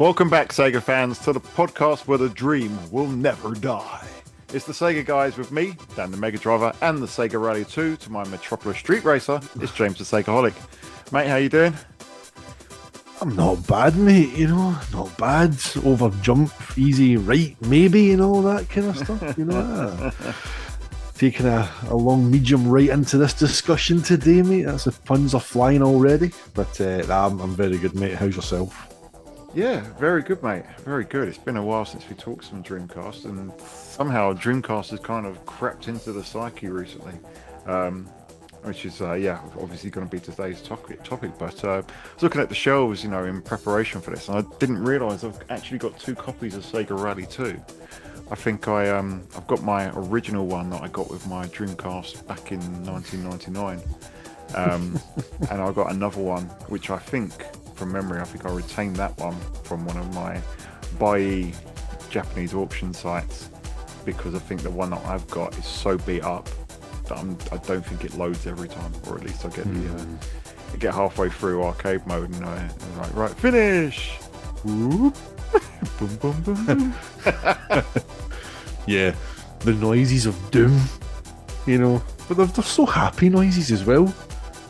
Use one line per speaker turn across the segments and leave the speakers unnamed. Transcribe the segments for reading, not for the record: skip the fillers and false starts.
Welcome back, Sega fans, to the podcast where the dream will never die. It's the Sega guys with me, Dan the Mega Driver, and the Sega Rally 2. To my Metropolis Street Racer, it's James the SEGAHolic. Mate, how you doing?
I'm not bad, mate, not bad. Over jump, easy, right, maybe, that kind of stuff, Taking a long medium right into this discussion today, mate. That's the puns are flying already. But I'm very good, mate. How's yourself?
Yeah, very good, mate. Very good. It's been a while since we talked some Dreamcast, and somehow Dreamcast has kind of crept into the psyche recently, which is, obviously going to be today's topic. But I was looking at the shelves, in preparation for this, and I didn't realise I've actually got 2 copies of Sega Rally 2. I think I've got my original one that I got with my Dreamcast back in 1999, and I got another one, which I think, from memory, I think I retained that one from one of my buy Japanese auction sites, because I think the one that I've got is so beat up that I don't think it loads every time, or at least I get halfway through arcade mode and I'm like, right, finish. Whoop. Boom, boom, boom, boom.
Yeah, the noises of doom, but they're so happy noises as well.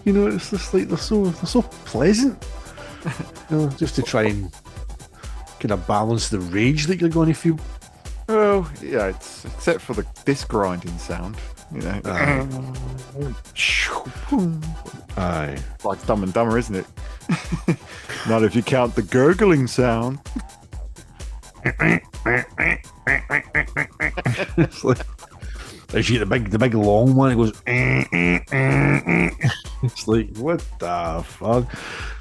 It's just like they're so pleasant. Just to try and kind of balance the rage that you're going to feel.
Well, yeah, it's except for this grinding sound,
Aye.
Like Dumb and Dumber, isn't it? Not if you count the gurgling sound.
It's like, actually, the big long one, it goes. It's like, what the fuck?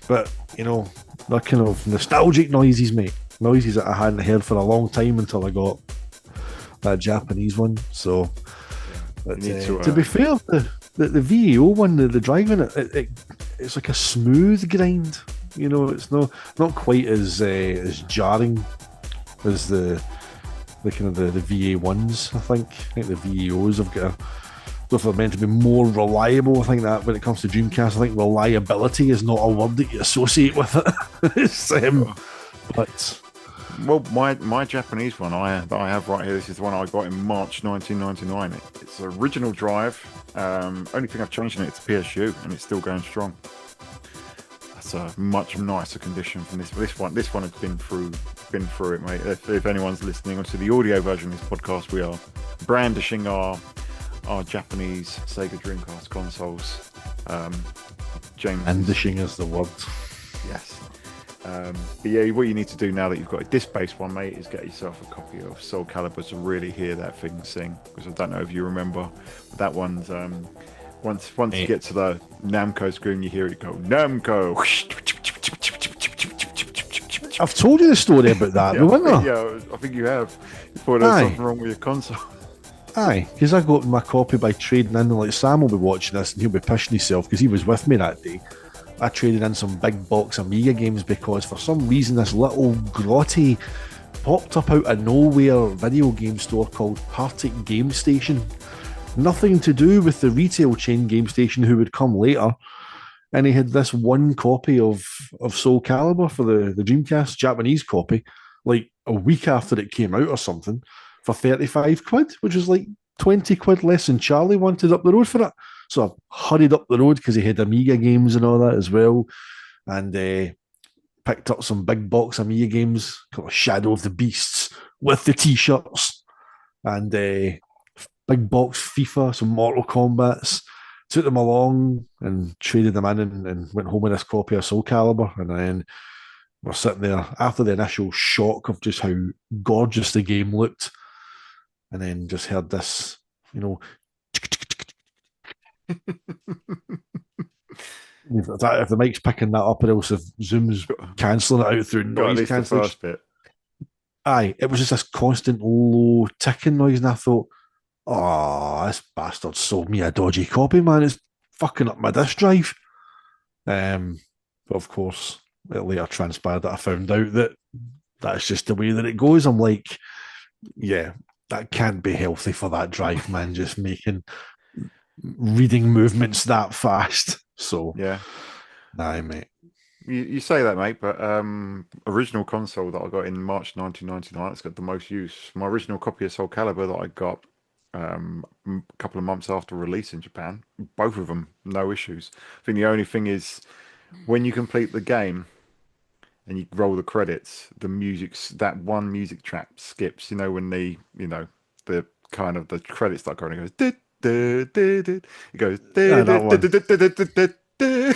But they're kind of nostalgic noises, mate. Noises that I hadn't heard for a long time until I got that Japanese one. So, but, to be fair, the VAO one, the driving it's like a smooth grind. It's not quite as jarring as the kind of the VA ones. I think the VAOs have got if they're meant to be more reliable. I think that when it comes to Dreamcast, I think reliability is not a word that you associate with it. But
well, my Japanese one that I have right here, this is the one I got in March 1999. It's an original drive. Only thing I've changed in it's PSU, and it's still going strong. That's a much nicer condition from this one. This one has been through it, mate. If anyone's listening to the audio version of this podcast, we are brandishing our Japanese Sega Dreamcast consoles. James,
brandishing is the word.
Yes. But yeah, what you need to do now that you've got a disc-based one, mate, is get yourself a copy of Soul Calibur to really hear that thing sing. Because I don't know if you remember, but that one's once you get to the Namco screen, you hear it go Namco.
I've told you the story about that,
I think you have. You thought there was something wrong with your console.
Aye, because I got my copy by trading in, like Sam will be watching this and he'll be pissing himself because he was with me that day. I traded in some big box Amiga games because for some reason this little grotty popped up out of nowhere video game store called Partick Game Station. Nothing to do with the retail chain Game Station who would come later. And he had this one copy of Soul Calibur for the Dreamcast Japanese copy, like a week after it came out or something, for 35 quid, which was like 20 quid less than Charlie wanted up the road for it. So I hurried up the road because he had Amiga games and all that as well, and picked up some big box Amiga games called Shadow of the Beasts with the t-shirts, and big box FIFA, some Mortal Kombats. Took them along and traded them in and went home with this copy of Soul Calibur, and then we're sitting there after the initial shock of just how gorgeous the game looked, and then just heard this, if the mic's picking that up, or else if Zoom's cancelling it out through noise cancellation. Aye, it was just this constant low ticking noise, and I thought, oh, this bastard sold me a dodgy copy, man. It's fucking up my disk drive. But of course, it later transpired that I found out that that's just the way that it goes. I'm like, yeah, that can't be healthy for that drive, man, just making reading movements that fast. So,
yeah.
Aye, mate.
you say that, mate, but original console that I got in March 1999, it's got the most use. My original copy of Soul Calibur that I got a couple of months after release in Japan, both of them, no issues. I think the only thing is when you complete the game and you roll the credits, the music's that one music track skips. You know when the kind of the credits start going, it goes. It goes.
Yeah, that one.
Oh.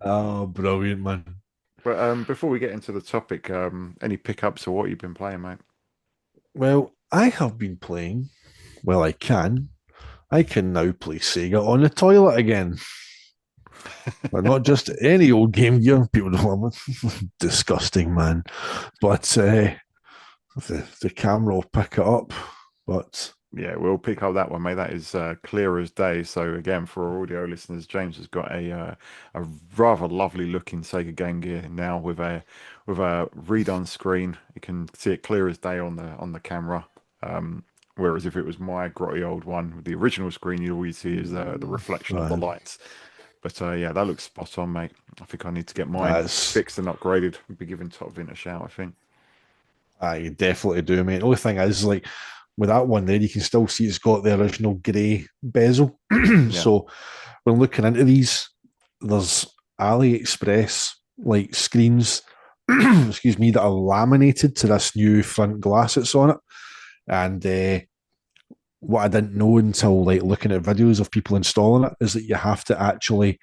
Oh, brilliant, man.
But before we get into the topic, any pickups or what you've been playing, mate?
Well, I have been playing. Well, I can. I can now play Sega on the toilet again. But not just any old Game Gear. People don't love it. Disgusting, man. But the camera will pick it up. But
Yeah, we'll pick up that one, mate. That is clear as day. So again, for our audio listeners, James has got a rather lovely looking Sega Game Gear now with a read-on screen. You can see it clear as day on the camera. Whereas if it was my grotty old one with the original screen, you always see is the reflection of the
man,
lights. But yeah, that looks spot on, mate. I think I need to get mine
that's
fixed and upgraded. We'll be giving Top Vint a shout, I think.
I definitely do, mate. The only thing is, like, with that one there, you can still see it's got the original grey bezel.
Yeah.
So when looking into these, there's AliExpress like screens, excuse me, that are laminated to this new front glass that's on it. And what I didn't know until like looking at videos of people installing it is that you have to actually,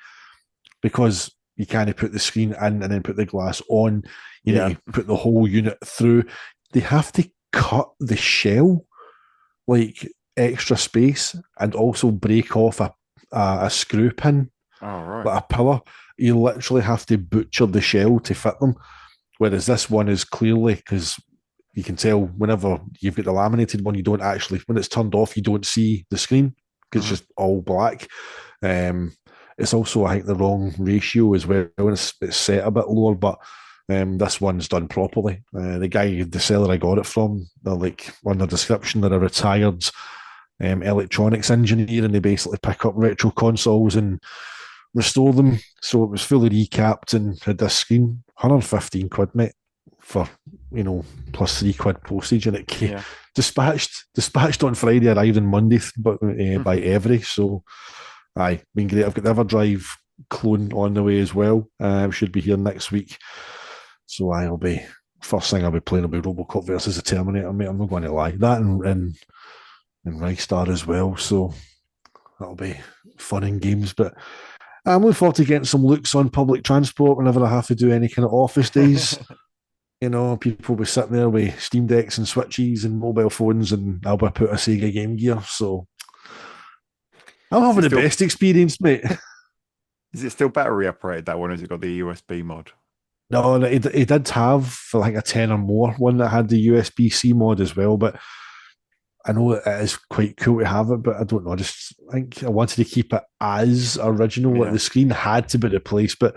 because you can't put the screen in and then put the glass on, you
Yeah.
need to put the whole unit through. They have to cut the shell like extra space and also break off a screw pin,
All right.
like a pillar. You literally have to butcher the shell to fit them. Whereas this one is clearly, because you can tell whenever you've got the laminated one, you don't actually, when it's turned off, you don't see the screen because
Mhm.
it's just all black. Um, it's also, I think, the wrong ratio as well. It's set a bit lower, but this one's done properly. The seller I got it from, they're like on the description, they're a retired electronics engineer, and they basically pick up retro consoles and restore them. So it was fully recapped and had this screen, 115 quid, mate, for plus £3 postage, and it came
Yeah.
dispatched on Friday, arrived on Monday, but by Every. So aye, been great. I've got the EverDrive clone on the way as well. Should be here next week. So I'll be first thing I'll be playing will be Robocop versus the Terminator, mate. I'm not going to lie. That and Reichstar as well. So that'll be fun in games. But I'm looking forward to getting some looks on public transport whenever I have to do any kind of office days. People will be sitting there with Steam Decks and Switches and mobile phones, and I'll be put a Sega Game Gear. So I'm having the best experience, mate.
Is it still battery operated, that one? Has it got the USB mod?
No, he did have for like a 10 or more one that had the USB-C mod as well, but I know it is quite cool to have it, but I don't know. I think I wanted to keep it as original. Like
Yeah.
the screen had to be replaced, but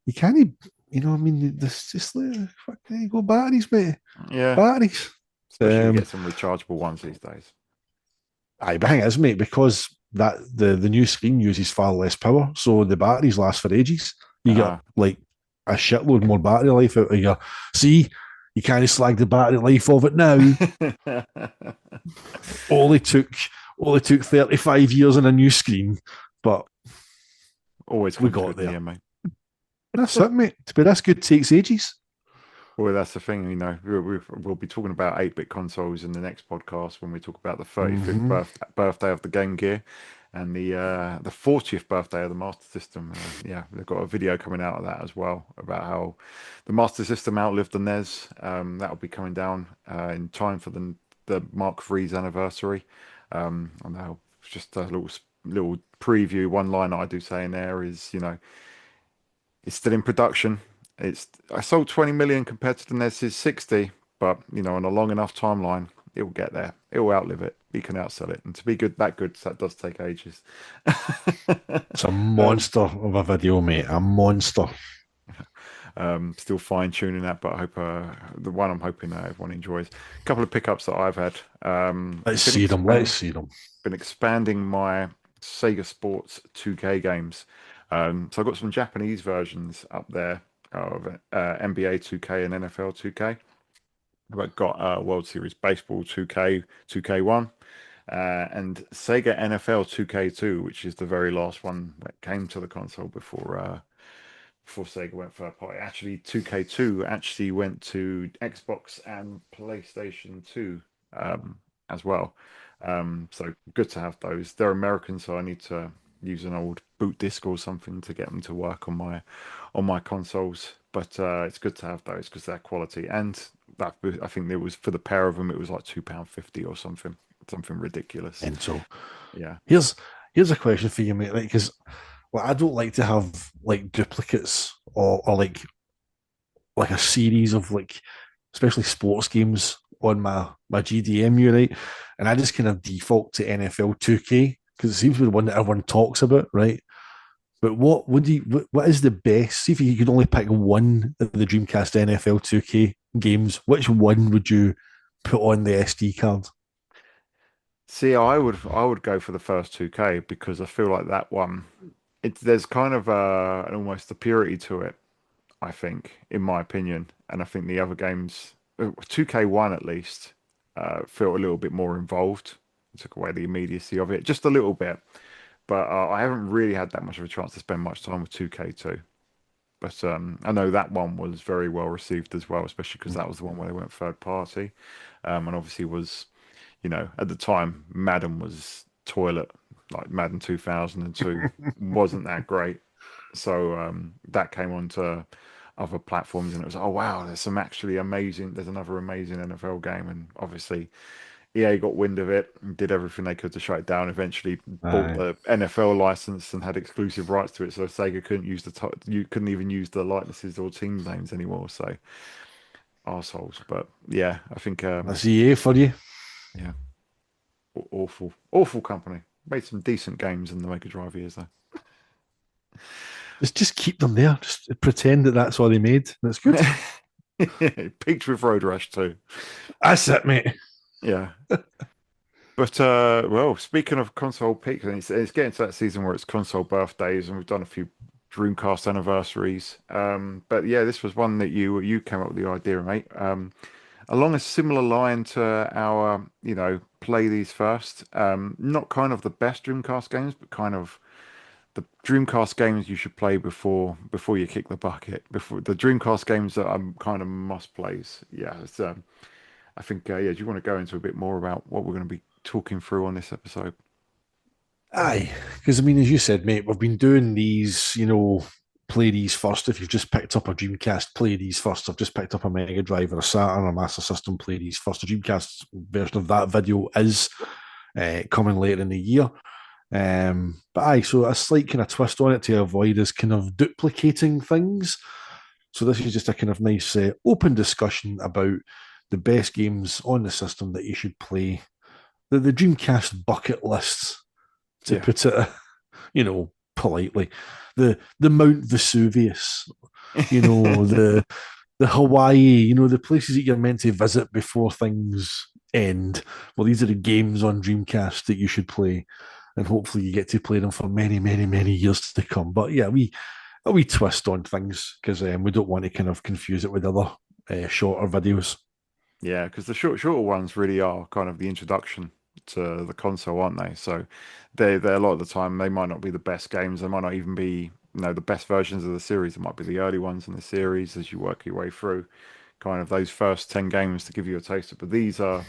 you can't, I mean, this just like, fuck, there you go, batteries, mate.
Yeah.
Batteries.
Especially if you get some rechargeable ones these days.
Aye, but hang is, mate, because that the new screen uses far less power, so the batteries last for ages. You get like a shitload more battery life out of your. See, you can't slag the battery life of it now. only took 35 years on a new screen, but
always
we got there,
mate.
That's it, mate. To be this good takes ages.
Well, that's the thing, we'll be talking about 8-bit consoles in the next podcast when we talk about the 35th birthday of the Game Gear and the 40th birthday of the Master System. They've got a video coming out of that as well about how the Master System outlived the NES. That'll be coming down in time for the Mark III's anniversary. And now just a little preview. One line that I do say in there is, it's still in production. I sold 20 million compared to the NES's 60, but on a long enough timeline, it will get there. It will outlive it. You can outsell it, and to be that does take ages.
It's a monster of a video, mate. A monster.
Still fine tuning that, but I hope the one I'm hoping that everyone enjoys. A couple of pickups that I've had.
Let's see them.
Been expanding my Sega Sports 2K games. So I've got some Japanese versions up there of NBA 2K and NFL 2K. I've got World Series Baseball 2K, 2K1, and Sega NFL 2K2, which is the very last one that came to the console before Sega went third party. Actually, 2K2 actually went to Xbox and PlayStation 2 as well. So good to have those. They're American, so I need to use an old boot disk or something to get them to work on my consoles. But it's good to have those because they're quality. And that I think it was for the pair of them, it was like £2.50 or something ridiculous.
And so
Yeah.
here's a question for you, mate. Like, because well, I don't like to have like duplicates or like a series of like especially sports games on my GDMU, right? And I just kind of default to NFL 2K because it seems to be the one that everyone talks about, right? But what is the best? See if you could only pick one of the Dreamcast NFL 2K games, which one would you put on the SD card?
See, I would go for the first 2K because I feel like that one there's kind of an almost a purity to it, I think, in my opinion. And I think the other games, 2K1 at least, felt a little bit more involved. It took away the immediacy of it just a little bit. But I haven't really had that much of a chance to spend much time with 2K2. But I know that one was very well received as well, especially because that was the one where they went third party. And obviously was, at the time, Madden was toilet. Like Madden 2002 wasn't that great. So that came onto other platforms, and it was, oh wow, there's another amazing NFL game, and obviously EA got wind of it and did everything they could to shut it down. Eventually, bought
Aye.
the NFL license and had exclusive rights to it, so Sega couldn't use you couldn't even use the likenesses or team names anymore. So arseholes, but yeah, I think
That's EA for you.
yeah, awful company. Made some decent games in the Mega Drive years though.
Just keep them there. Just pretend that that's all they made. That's good.
Peaked with Road Rash too.
That's it, mate.
Yeah. But well, speaking of console peaks, and it's getting to that season where it's console birthdays, and we've done a few Dreamcast anniversaries. But yeah, this was one that you came up with the idea, mate. Along a similar line to our, play these first. Not kind of the best Dreamcast games, but kind of the Dreamcast games you should play before you kick the bucket. Before the Dreamcast games that are kind of must plays. Yeah, I think, yeah, do you want to go into a bit more about what we're going to be talking through on this episode?
Aye, because I mean, as you said, mate, we've been doing these, play these first. If you've just picked up a Dreamcast, play these first. I've just picked up a Mega Drive or a Saturn or Master System, play these first. The Dreamcast version of that video is coming later in the year. But aye, so a slight kind of twist on it to avoid us kind of duplicating things. So this is just a kind of nice open discussion about the best games on the system that you should play. The Dreamcast bucket lists, to
Yeah.
put it, politely. The Mount Vesuvius, the Hawaii, the places that you're meant to visit before things end. Well, these are the games on Dreamcast that you should play, and hopefully you get to play them for many, many, many years to come. But yeah, we twist on things because we don't want to kind of confuse it with other shorter videos.
Yeah, because the shorter ones really are kind of the introduction to the console, aren't they? So they a lot of the time they might not be the best games. They might not even be, the best versions of the series. It might be the early ones in the series as you work your way through kind of those first 10 games to give you a taste of. But these are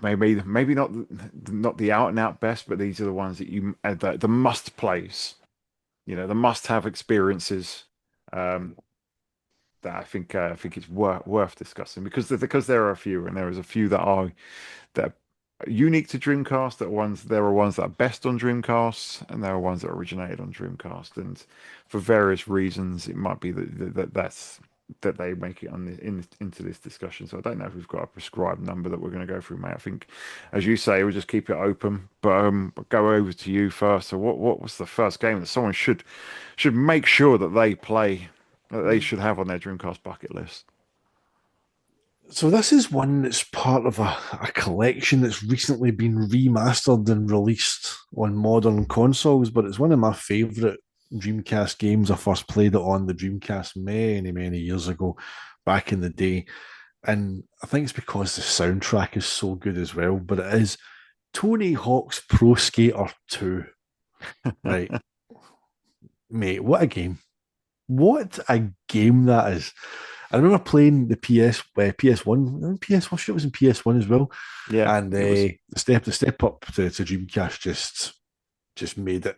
maybe not the out and out best, but these are the ones that the must plays, the must have experiences. Um, that I think it's worth discussing because there are a few, and there is a few that are unique to Dreamcast. There are ones that are best on Dreamcast, and there are ones that originated on Dreamcast. And for various reasons, it might be that they make it into this discussion. So I don't know if we've got a prescribed number that we're going to go through, mate. I think, as you say, we'll just keep it open. But I'll go over to you first. So what was the first game that someone should make sure that they play? That they should have on their Dreamcast bucket list.
So this is one that's part of a collection that's recently been remastered and released on modern consoles, but it's one of my favourite Dreamcast games. I first played it on the Dreamcast many, many years ago, back in the day. And I think it's because the soundtrack is so good as well, but it is Tony Hawk's Pro Skater 2. Right, mate, what a game. What a game that is. I remember playing the PS1, PS1, sure it was in PS1 as well.
Yeah,
And
it was.
the step up to Dreamcast just made it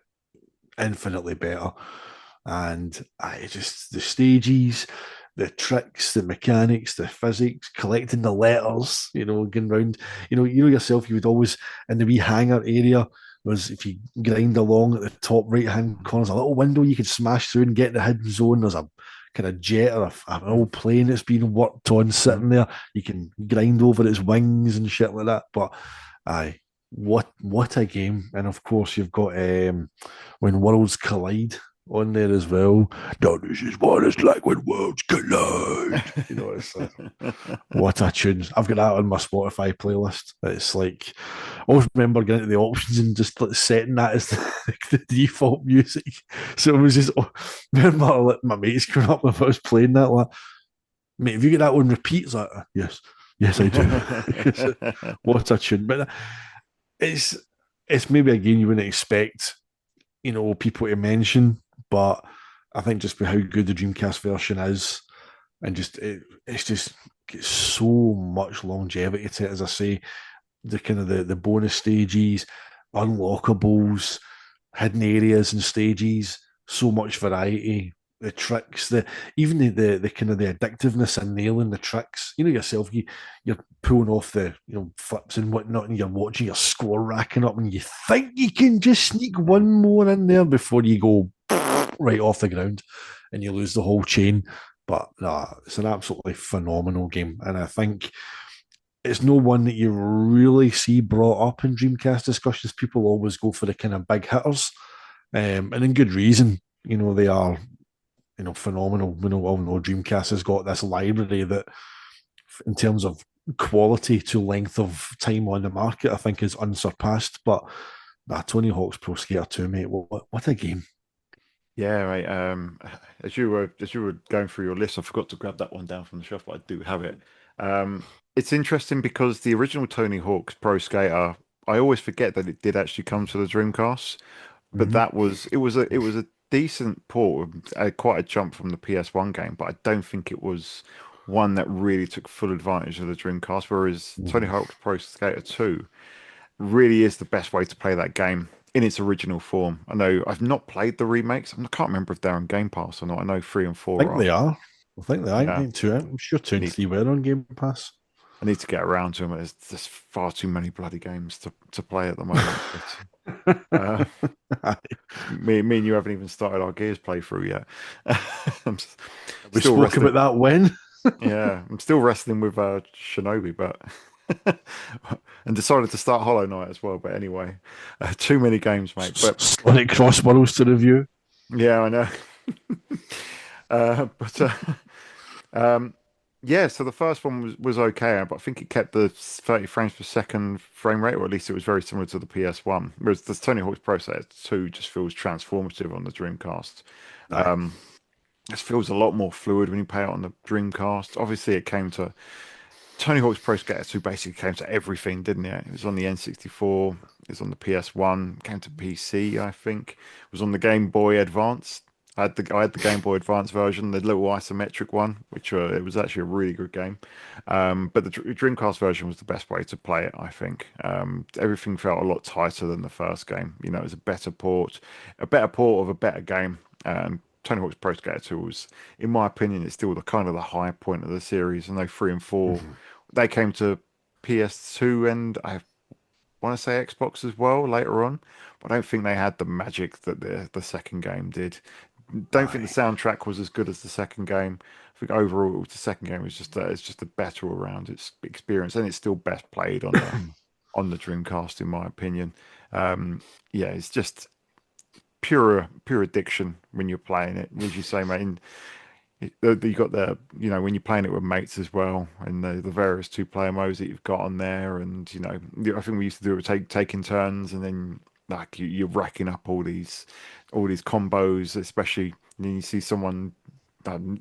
infinitely better. And I just the stages, the tricks, the mechanics, the physics, collecting the letters, going round, yourself, you would always in the wee hangar area was if you grind along at the top right hand corner, there's a little window you could smash through and get the hidden zone. There's a kind of jet or an old plane that's been worked on
Mhm.
sitting there. You can grind over its wings and shit like that. But aye, what a game! And of course, you've got when worlds collide on there as well. Now this is what it's like when worlds collide. It's what a tune. I've got that on my Spotify playlist. It's like I always remember getting to the options and just like setting that as the default music. So it was just remember like, my mates coming up if I was playing that like, mate, if you get that on repeat, it's like yes, yes I do. What a tune. But it's it's maybe a game you wouldn't expect, people to mention, but I think just by how good the Dreamcast version is, and it's just got so much longevity to it. As I say, the kind of the bonus stages, unlockables, hidden areas and stages, so much variety. The tricks, the even the kind of the addictiveness in nailing the tricks. You know yourself, you're pulling off the flips and whatnot, and you're watching your score racking up, and you think you can just sneak one more in there before you go right off the ground, and you lose the whole chain. But nah, it's an absolutely phenomenal game, and I think it's no one that you really see brought up in Dreamcast discussions. People always go for the kind of big hitters, and in good reason. They are phenomenal. We know all know Dreamcast has got this library that, in terms of quality to length of time on the market, I think is unsurpassed. But Tony Hawk's Pro Skater 2, mate, what a game.
Yeah, right. As you were going through your list, I forgot to grab that one down from the shelf, but I do have it. It's interesting because the original Tony Hawk's Pro Skater, I always forget that it did actually come to the Dreamcast, but
Mm-hmm.
it was a decent port, quite a jump from the PS1 game, but I don't think it was one that really took full advantage of the Dreamcast. Whereas Tony
Mm-hmm.
Hawk's Pro Skater 2 really is the best way to play that game in its original form. I know I've not played the remakes. I can't remember if they're on Game Pass or not. I know three and
I
four
think
are.
they are. I think they are. I
Yeah,
think two. I'm sure two
I
and
need
three were on Game Pass.
I need to get around to them. There's just far too many bloody games to play at the moment. But uh, me and you haven't even started our Gears playthrough yet. I'm
We
still
spoke about
wrestling.
that when.
Yeah, I'm still wrestling with Shinobi, but and decided to start Hollow Knight as well. But anyway, too many games, mate. But
Sonic Cross Worlds to review.
yeah, I know. But um, yeah, so the first one was okay, but I think it kept the 30 frames per second frame rate, or at least it was very similar to the PS1. Whereas the Tony Hawk's Pro Skater 2 just feels transformative on the Dreamcast.
Aye.
It feels a lot more fluid when you play it on the Dreamcast. Obviously, it came to Tony Hawk's Pro Skater 2 basically came to everything, didn't it? It was on the N64, it was on the PS1, came to PC, I think. It was on the Game Boy Advance. I had the Game Boy Advance version, the little isometric one, which it was actually a really good game. But the Dreamcast version was the best way to play it, I think. Everything felt a lot tighter than the first game. It was a better port of a better game. Tony Hawk's Pro Skater 2 was, in my opinion, it's still the kind of the high point of the series. I know three and four
Mhm.
they came to PS2 and I want to say Xbox as well later on, but I don't think they had the magic that the second game did. Don't think the
Aye.
soundtrack was as good as the second game. I think overall the second game was just a better all round its experience, and it's still best played on the Dreamcast in my opinion. Yeah, it's just pure addiction when you're playing it. As you say, mate, You got the, when you're playing it with mates as well, and the various two-player modes that you've got on there, and I think we used to do it taking turns, and then like you're racking up all these combos, especially when you see someone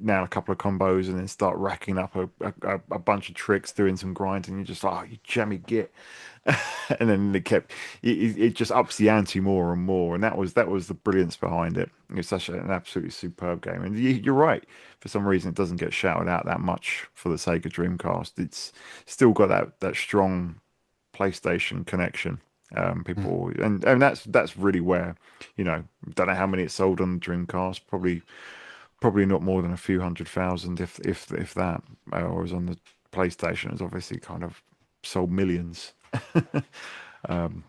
nail a couple of combos and then start racking up a bunch of tricks, doing some grinding. You're just like, oh, you jammy git. And then it just ups the ante more and more, and that was the brilliance behind it. It's such an absolutely superb game, and you're right. For some reason, it doesn't get shouted out that much for the Sega Dreamcast. It's still got that strong PlayStation connection. People, and that's really where, don't know how many it sold on the Dreamcast. Probably not more than a few 100,000, if that. Whereas on the PlayStation, it's obviously kind of sold millions,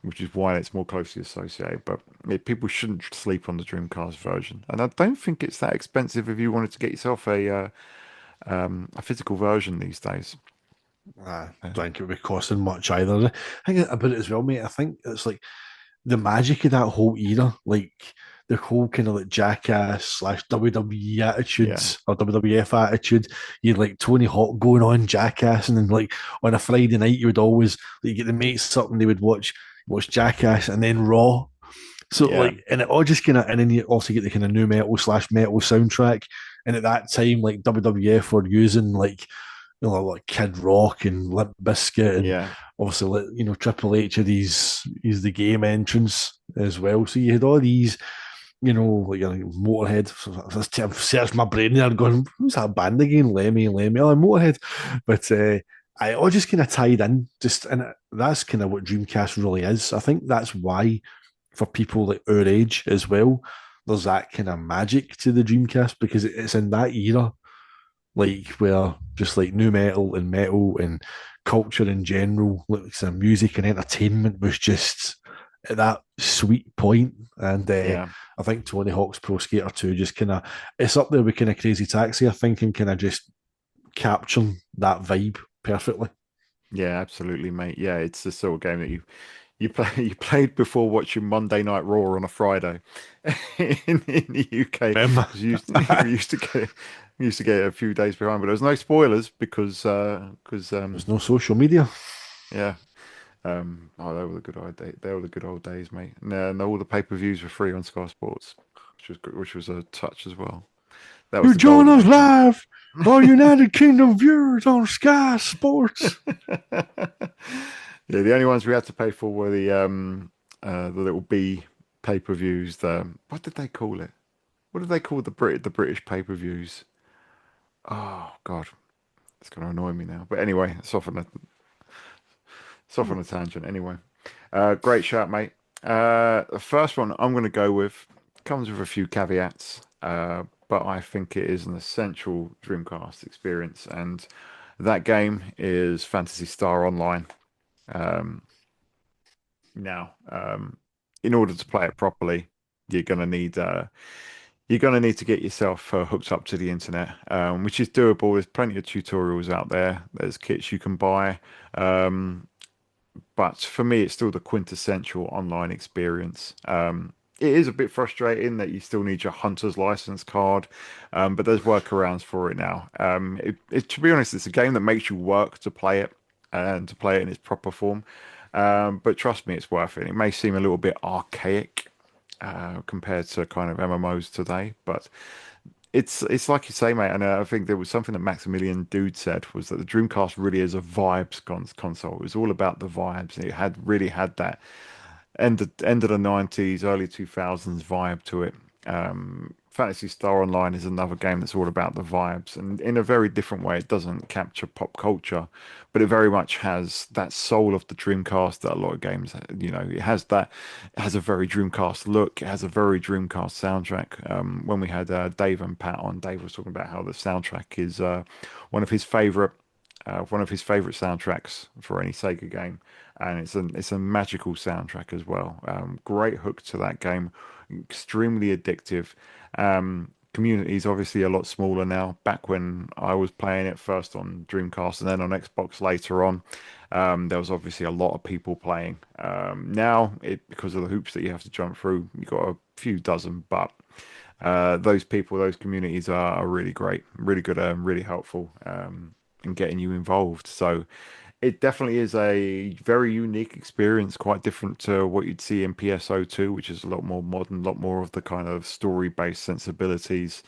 which is why it's more closely associated. But people shouldn't sleep on the Dreamcast version, and I don't think it's that expensive if you wanted to get yourself a physical version these days.
I
Uh,
don't think it would be costing much either. I think about it as well, mate. I think it's like the magic of that whole era, like the whole kind of like jackass slash WWE
yeah,
attitudes or WWF attitude. You'd like Tony Hawk going on jackass, and then like on a Friday night, you would always like get the mates up and they would watch Jackass and then Raw. So
yeah,
like, and it all just kind of, and then you also get the kind of new metal slash metal soundtrack. And at that time, like WWF were using like like Kid Rock and Limp Bizkit, and
yeah,
obviously Triple H of these he's the game entrance as well. So you had all these, like Motorhead. I've searched my brain there, going, who's that band again? Lemmy, oh, Motorhead. But I all just kind of tied in, just and that's kind of what Dreamcast really is. I think that's why for people like our age as well, there's that kind of magic to the Dreamcast because it's in that era like where just like new metal and culture in general, like some music and entertainment was just at that sweet point. And
yeah.
I think Tony Hawk's Pro Skater 2 just kind of it's up there with kind of Crazy Taxi, I think, and kind of just capturing that vibe perfectly.
Yeah, absolutely, mate. Yeah, it's the sort of game that you played before watching Monday Night Raw on a Friday in the UK,
Remember?
because we used to get it a few days behind, but there was no spoilers because
There's no social media.
yeah. Oh, they were the good old days. They were the good old days, mate. And all the pay-per-views were free on Sky Sports, which was a touch as well. That was
You
the
join
golden
us
age, mate.
live, our United Kingdom viewers on Sky Sports.
Yeah, the only ones we had to pay for were the little B pay-per-views. What did they call it? What did they call the British pay-per-views? Oh God, it's going to annoy me now. But anyway, it's off on a tangent. Anyway, great shout, mate. The first one I'm going to go with comes with a few caveats, but I think it is an essential Dreamcast experience, and that game is Fantasy Star Online. Um, Now, in order to play it properly, you're gonna need uh, you're gonna need to get yourself hooked up to the internet, which is doable. There's plenty of tutorials out there. There's kits you can buy, um, but for me, it's still the quintessential online experience. It is a bit frustrating that you still need your hunter's license card, but there's workarounds for it now. To be honest, it's a game that makes you work to play it and to play it in its proper form. But trust me, it's worth it. It may seem a little bit archaic compared to kind of MMOs today, but it's like you say, mate. And I think there was something that Maximilian Dude said was that the Dreamcast really is a vibes console. It was all about the vibes. It had really had that end of the 90s, early 2000s vibe to it. Fantasy Star Online is another game that's all about the vibes, and in a very different way. It doesn't capture pop culture, but it very much has that soul of the Dreamcast that a lot of games, it has that. It has a very Dreamcast look. It has a very Dreamcast soundtrack. When we had Dave and Pat on, Dave was talking about how the soundtrack is one of his favorite soundtracks for any Sega game, and it's a magical soundtrack as well. Great hook to that game, extremely addictive. Community is obviously a lot smaller now. Back when I was playing it first on Dreamcast and then on Xbox later on, there was obviously a lot of people playing. Now, because of the hoops that you have to jump through, you've got a few dozen, but those people, those communities are really great, really good, really helpful in getting you involved. So it definitely is a very unique experience, quite different to what you'd see in PSO2, which is a lot more modern, a lot more of the kind of story-based sensibilities.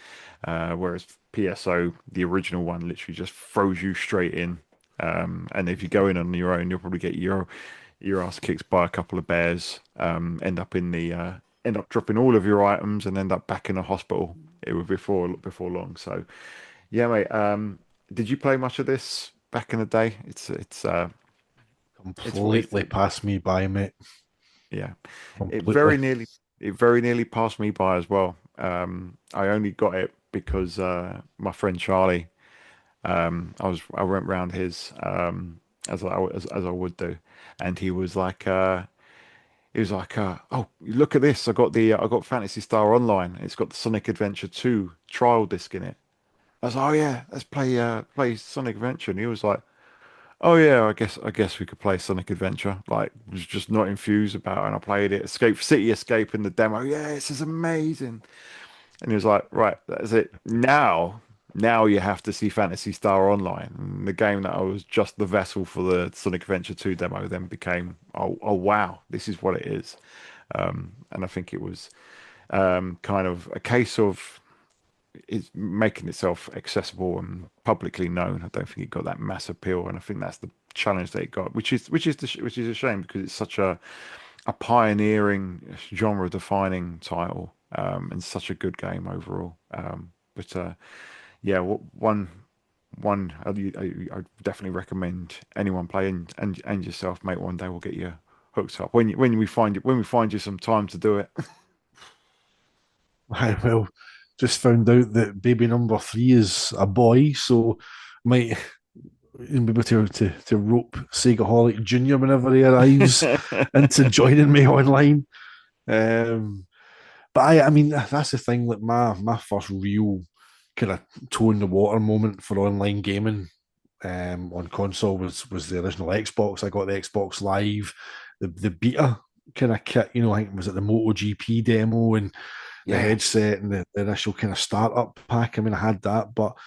Whereas PSO, the original one, literally just throws you straight in. And if you go in on your own, you'll probably get your ass kicked by a couple of bears. End up dropping all of your items and end up back in a hospital before long. So yeah, mate. Did you play much of this back in the day? It's
Completely passed me by, mate.
yeah. It
Completely.
very nearly it very nearly passed me by as well. I only got it because my friend Charlie, I went round his as I would do, and he was like, oh, look at this! I got Fantasy Star Online. It's got the Sonic Adventure 2 trial disc in it. I was like, oh yeah, let's play Sonic Adventure. And he was like, oh yeah, I guess we could play Sonic Adventure. Like, was just not enthused about it. And I played it, City Escape in the demo. Yeah, this is amazing. And he was like, right, that's it. Now you have to see Fantasy Star Online. And the game that I was just the vessel for the Sonic Adventure 2 demo then became, oh wow, this is what it is. And I think it was kind of a case of it's making itself accessible and publicly known. I don't think it got that mass appeal, and I think that's the challenge that it got, which is a shame because it's such a pioneering genre defining title, and such a good game overall. But yeah, I definitely recommend anyone playing and yourself, mate. One day we'll get you hooked up when we find you some time to do it.
I well just found out that baby number three is a boy, so might be able to rope Segaholic Junior whenever he arrives into joining me online. Um, but I mean that's the thing. Like my first real kind of toe in the water moment for online gaming on console was the original Xbox. I got the Xbox Live, the beta kind of kit. You know, I think was it the MotoGP demo and the
Yes.
headset and the initial kind of startup pack. I mean, I had that, but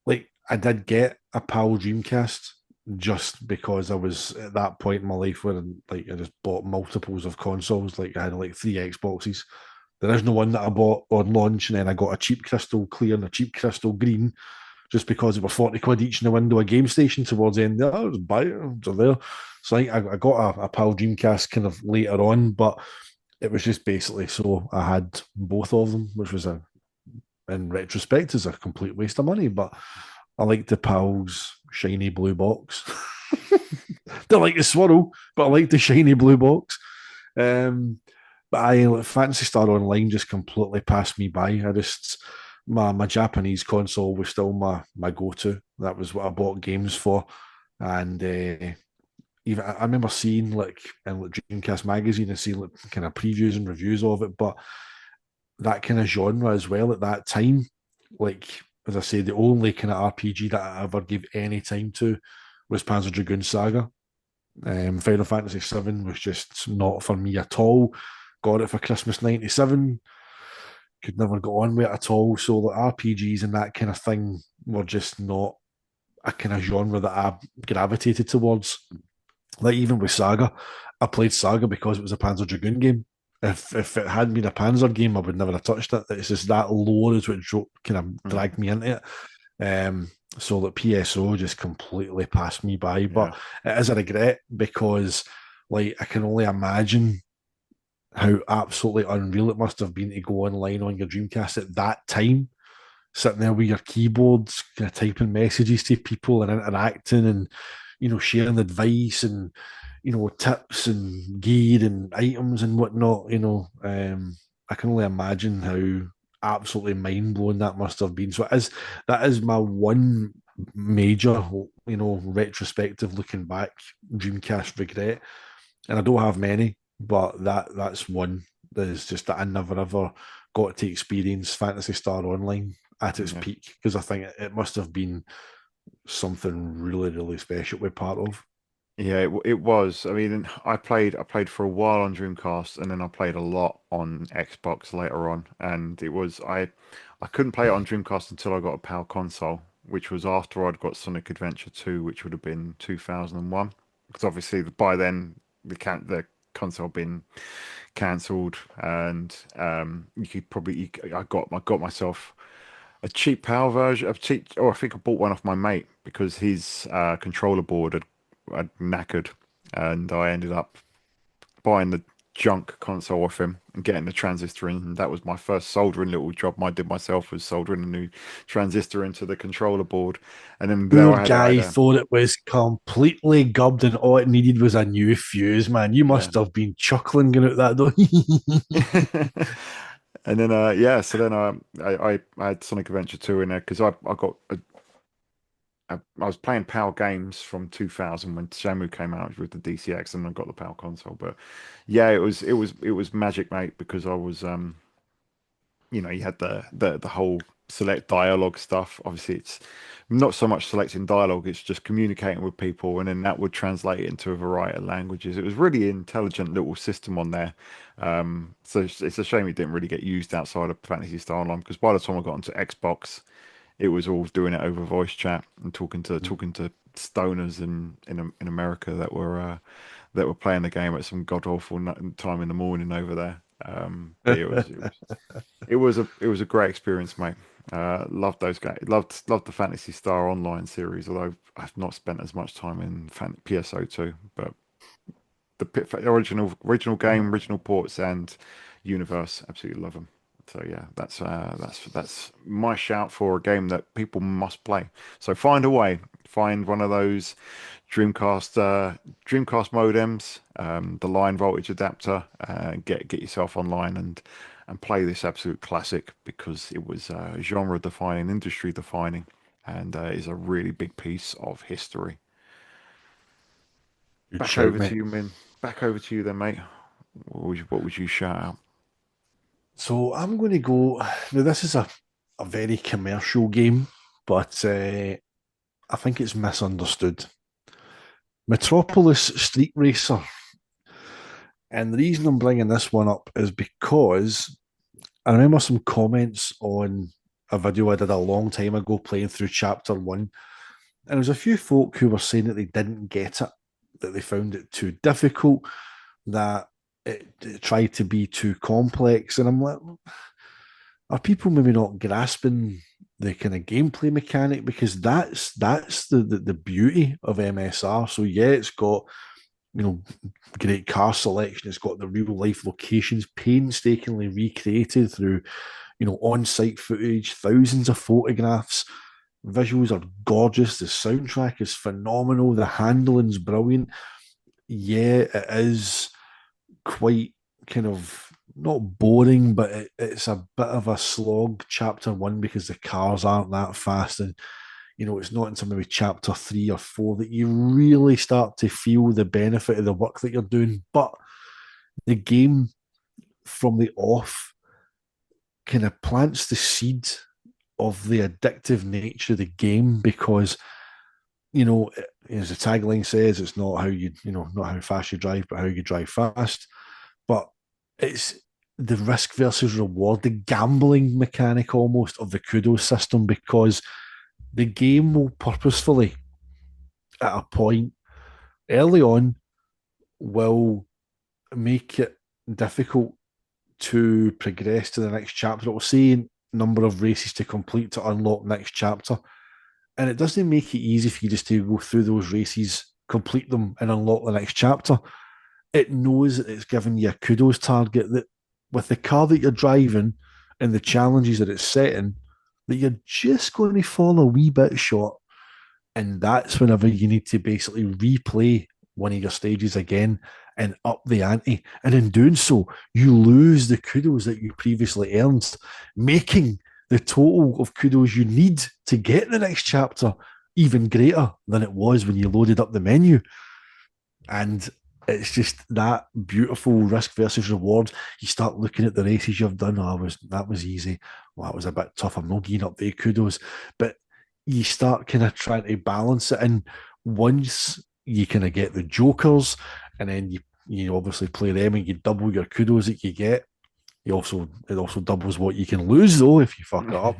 like I did get a PAL Dreamcast just because I was at that point in my life where like I just bought multiples of consoles. Like I had like three Xboxes. There is no one that I bought on launch, and then I got a cheap crystal clear and a cheap crystal green just because they were 40 quid each in the window of Game Station towards the end. I was buy it, they're there. So I got a PAL Dreamcast kind of later on, but it was just basically so I had both of them, which was in retrospect is a complete waste of money. But I like the PAL's shiny blue box. Don't like the swirl, but I like the shiny blue box. Um, but I Fantasy Star Online just completely passed me by. I just my Japanese console was still my go to. That was what I bought games for, and even I remember seeing like in like Dreamcast magazine and seeing like kind of previews and reviews of it, but that kind of genre as well at that time, like as I say, the only kind of RPG that I ever gave any time to was Panzer Dragoon Saga. Final Fantasy VII was just not for me at all. Got it for Christmas '97. Could never go on with it at all. So like RPGs and that kind of thing were just not a kind of genre that I gravitated towards. Like even with Saga, I played Saga because it was a Panzer Dragoon game. If it had been a Panzer game, I would never have touched it. It's just that lore is what kind of
Mm,
dragged me into it. So that PSO just completely passed me by,
yeah.
but it is a regret because like I can only imagine how absolutely unreal it must have been to go online on your Dreamcast at that time, sitting there with your keyboards, kind of typing messages to people and interacting and sharing advice and tips and gear and items and whatnot. I can only imagine how absolutely mind blowing that must have been. So that is my one major retrospective looking back Dreamcast regret, and I don't have many, but that's one that is just that I never ever got to experience Fantasy Star Online at its
Yeah.
peak because I think it must have been something really, really special to be part of.
Yeah, it was. I mean, I played for a while on Dreamcast, and then I played a lot on Xbox later on. And I couldn't play it on Dreamcast until I got a PAL console, which was after I'd got Sonic Adventure 2, which would have been 2001. Because obviously by then the console had been cancelled, and you could probably I got myself a cheap PAL version of cheap, or I think I bought one off my mate because his controller board had knackered, and I ended up buying the junk console off him and getting the transistor in. And that was my first soldering little job I did myself, was soldering a new transistor into the controller board. And then there
Poor
I had
guy thought it was completely gubbed and all it needed was a new fuse, man. You
yeah.
must have been chuckling going out that door.
And then so then I had Sonic Adventure 2 in there because I got I was playing PAL games from 2000 when Shamu came out with the DCX, and I got the PAL console. But yeah, it was magic, mate, because I was you had the whole select dialogue stuff. Obviously, it's not so much selecting dialogue; it's just communicating with people, and then that would translate into a variety of languages. It was really intelligent little system on there. So it's a shame it didn't really get used outside of Fantasy Star Online, because by the time I got onto Xbox, it was all doing it over voice chat and talking to stoners in America that were playing the game at some god awful time in the morning over there. But it was a great experience, mate. Loved those guys. Loved the Fantasy Star Online series. Although I've not spent as much time in PSO2, but the original game, original ports, and universe, absolutely love them. So yeah, that's my shout for a game that people must play. So find a way, find one of those Dreamcast modems, the line voltage adapter, get yourself online and play this absolute classic, because it was genre defining, industry defining, and is a really big piece of history.
Good
Back
shout,
over to
mate.
you, Min. Back over to you then, mate. What would you shout out?
So I'm going to go. Now, this is a very commercial game, but I think it's misunderstood. Metropolis Street Racer. And the reason I'm bringing this one up is because I remember some comments on a video I did a long time ago playing through chapter one. And there was a few folk who were saying that they didn't get it, that they found it too difficult, that it tried to be too complex. And I'm like, are people maybe not grasping the kind of gameplay mechanic? Because that's the beauty of MSR. So yeah, it's got great car selection. It's got the real life locations painstakingly recreated through on site footage, thousands of photographs. Visuals are gorgeous. The soundtrack is phenomenal. The handling's brilliant. Yeah, it is quite kind of not boring, but it's a bit of a slog, chapter one, because the cars aren't that fast. And, it's not until maybe chapter 3 or 4 that you really start to feel the benefit of the work that you're doing. But the game from the off kind of plants the seed of the addictive nature of the game, because as the tagline says, it's not how not how fast you drive, but how you drive fast. But it's the risk versus reward, the gambling mechanic almost of the kudos system, because the game will purposefully, at a point early on, will make it difficult to progress to the next chapter. It will say number of races to complete to unlock next chapter. And it doesn't make it easy for you just to go through those races, complete them, and unlock the next chapter. It knows that it's giving you a kudos target, that with the car that you're driving and the challenges that it's setting, that you're just going to fall a wee bit short. And that's whenever you need to basically replay one of your stages again and up the ante. And in doing so, you lose the kudos that you previously earned, making the total of kudos you need to get the next chapter even greater than it was when you loaded up the menu. And it's just that beautiful risk versus reward. You start looking at the races you've done. Oh, that was easy. Well, that was a bit tough. I'm not getting up the kudos. But you start kind of trying to balance it. And once you kind of get the jokers, and then you obviously play them and you double your kudos that you get. It also doubles what you can lose though if you fuck it up.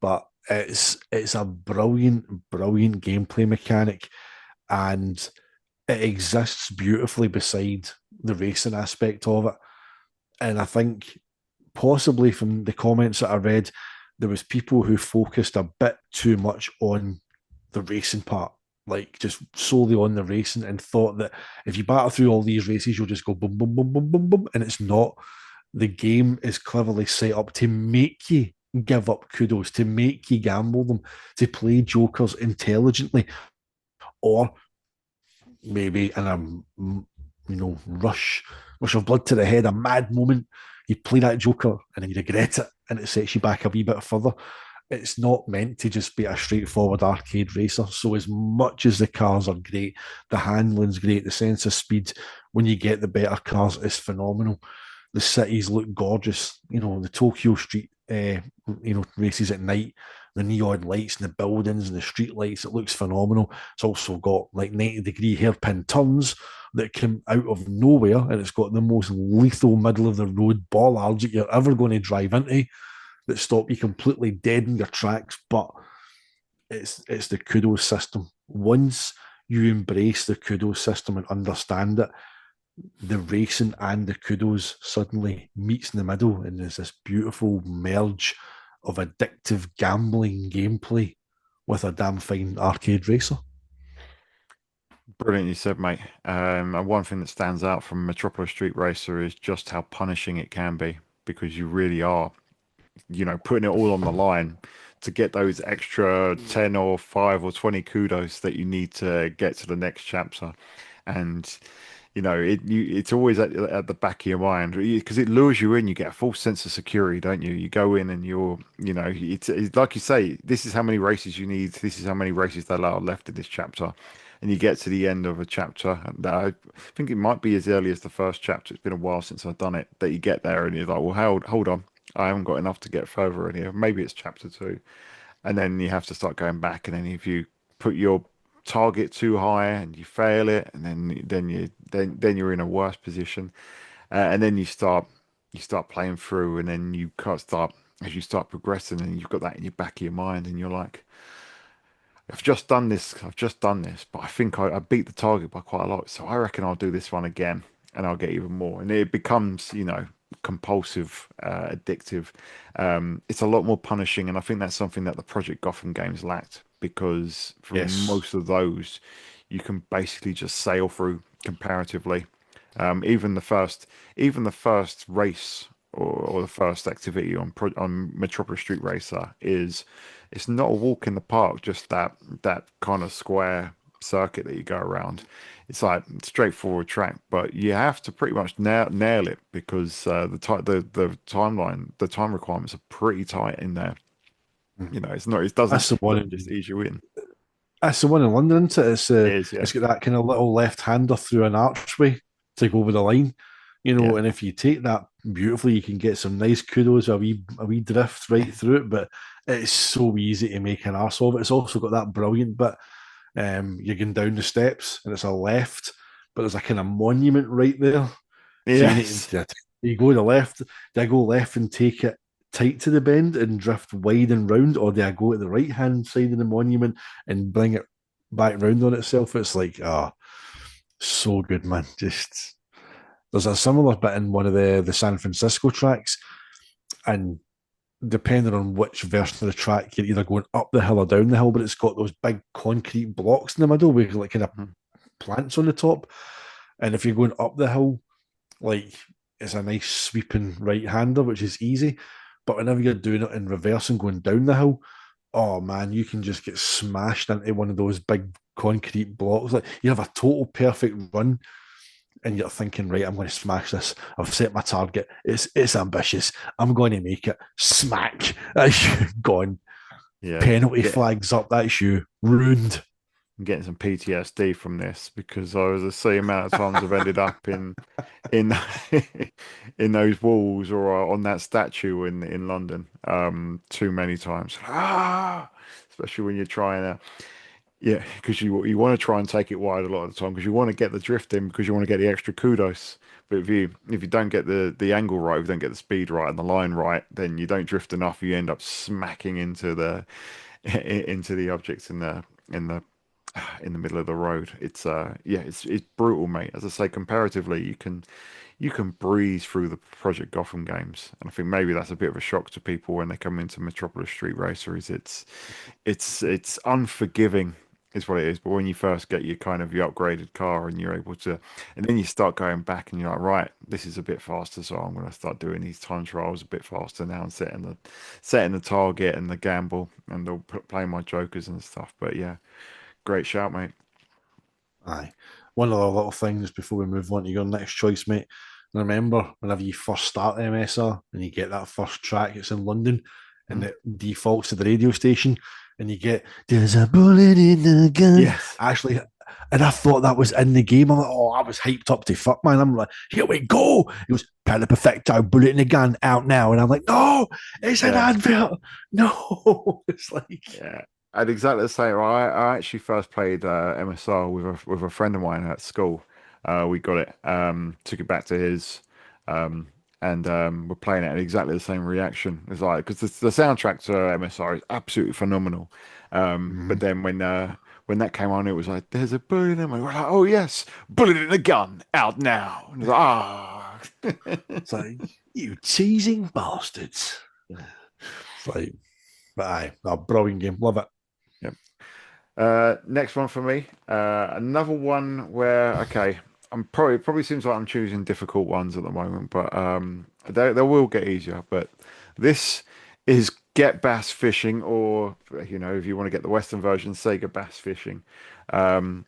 But it's a brilliant gameplay mechanic, and it exists beautifully beside the racing aspect of it. And I think possibly from the comments that I read, there was people who focused a bit too much on the racing part, like just solely on the racing, and thought that if you batter through all these races, you'll just go boom, boom, boom, boom, boom, boom, and it's not. The game is cleverly set up to make you give up kudos, to make you gamble them, to play jokers intelligently, or maybe in a rush of blood to the head, a mad moment, you play that joker and then you regret it, and it sets you back a wee bit further. It's not meant to just be a straightforward arcade racer. So as much as the cars are great, the handling's great, the sense of speed when you get the better cars is phenomenal. The cities look gorgeous. The Tokyo Street, races at night, the neon lights and the buildings and the street lights. It looks phenomenal. It's also got like 90-degree hairpin turns that come out of nowhere, and it's got the most lethal middle of the road bollards that you're ever going to drive into that stop you completely dead in your tracks. But it's the kudos system. Once you embrace the kudos system and understand it, the racing and the kudos suddenly meets in the middle, and there's this beautiful merge of addictive gambling gameplay with a damn fine arcade racer.
Brilliant, you said, mate. And one thing that stands out from Metropolis Street Racer is just how punishing it can be, because you really are, putting it all on the line to get those extra 10 or 5 or 20 kudos that you need to get to the next chapter. And it's always at the back of your mind, because it lures you in. You get a false sense of security, don't you? You go in and it's like you say, this is how many races you need. This is how many races there are left in this chapter. And you get to the end of a chapter, and I think it might be as early as the first chapter. It's been a while since I've done it. That you get there and you're like, well, hold on, I haven't got enough to get further in here. Maybe it's chapter 2, and then you have to start going back. And then if you put your target too high and you fail it, and then you're in a worse position, and then you start playing through, and then you can't start as you start progressing, and you've got that in your back of your mind, and you're like, I've just done this, but I think I beat the target by quite a lot, so I reckon I'll do this one again, and I'll get even more, and it becomes compulsive, addictive. It's a lot more punishing, and I think that's something that the Project Gotham games lacked, because for
Yes.
most of those, you can basically just sail through comparatively. Even the first race, or the first activity on Metropolis Street Racer, it's not a walk in the park, just that kind of square circuit that you go around. It's like straightforward track, but you have to pretty much nail it, because the time requirements are pretty tight in there. It
That's the one
doesn't just
in
ease you in.
that's the one in London, isn't it?
It is, yeah.
It's got that kind of little left hander through an archway to go over the line.
Yeah.
And if you take that beautifully, you can get some nice kudos, a wee drift right through it. But it's so easy to make an arse of it. It's also got that brilliant bit. You're going down the steps and it's a left, but there's a kind of monument right there. So you need
Yes.
to you go to the left. Do I go left and take it tight to the bend and drift wide and round, or do I go to the right hand side of the monument and bring it back round on itself? It's like, so good, man. Just there's a similar bit in one of the San Francisco tracks, and depending on which version of the track, you're either going up the hill or down the hill, but it's got those big concrete blocks in the middle with like kind of
Mhm.
plants on the top. And if you're going up the hill, like it's a nice sweeping right hander, which is easy. But whenever you're doing it in reverse and going down the hill, oh man, you can just get smashed into one of those big concrete blocks. Like you have a total perfect run, and you're thinking, right, I'm going to smash this. I've set my target. It's ambitious. I'm going to make it. Smack. That's you gone.
Yeah.
Penalty flags up. That's you ruined.
I'm getting some PTSD from this, because I was the same amount of times I've ended up in in those walls, or on that statue in London, too many times. Especially when you're trying to. Yeah, because you want to try and take it wide a lot of the time because you want to get the drift in because you want to get the extra kudos. But if you don't get the angle right, if you don't get the speed right and the line right, then you don't drift enough. You end up smacking into the into the objects in the in the middle of the road. It's yeah, it's brutal, mate. As I say, comparatively, you can breeze through the Project Gotham games, and I think maybe that's a bit of a shock to people when they come into Metropolis Street Racer. Is it's unforgiving, is what it is. But when you first get your upgraded car and you're able to, and then you start going back and you're like, right, this is a bit faster, so I'm going to start doing these time trials a bit faster now and setting the target and the gamble and they'll play my jokers and stuff. But yeah, great shout, mate.
Aye. One of the little things before we move on to your next choice, mate. Remember, whenever you first start MSR and you get that first track, it's in London and
Mhm.
it defaults to the radio station, and you get "There's a bullet in the gun."
Yes.
Actually, and I thought that was in the game. I'm like, oh, I was hyped up to fuck, man. I'm like, here we go. It was "Pella Perfecto, bullet in the gun, out now," and I'm like, no, it's an
Yeah.
advert. No, it's like,
Yeah, and exactly the same. I actually first played MSR with a friend of mine at school. We got it, took it back to his, um, and we're playing it, and exactly the same reaction. It's like because the soundtrack to MSR is absolutely phenomenal. But then when that came on, it was like there's a bullet in it. We're like, oh yes, bullet in a gun, out now. And it's like, ah.
it's like, you teasing bastards.
Yeah.
It's like, but aye, a brilliant game. Love it.
Yep. Next one for me. Another one where okay, I'm probably seems like I'm choosing difficult ones at the moment, but they will get easier. But this is Get Bass Fishing, or if you want to get the Western version, Sega Bass Fishing. Um,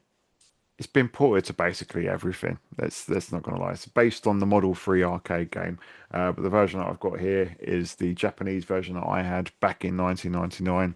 it's been ported to basically everything. That's not gonna lie. It's based on the Model 3 arcade game, but the version that I've got here is the Japanese version that I had back in 1999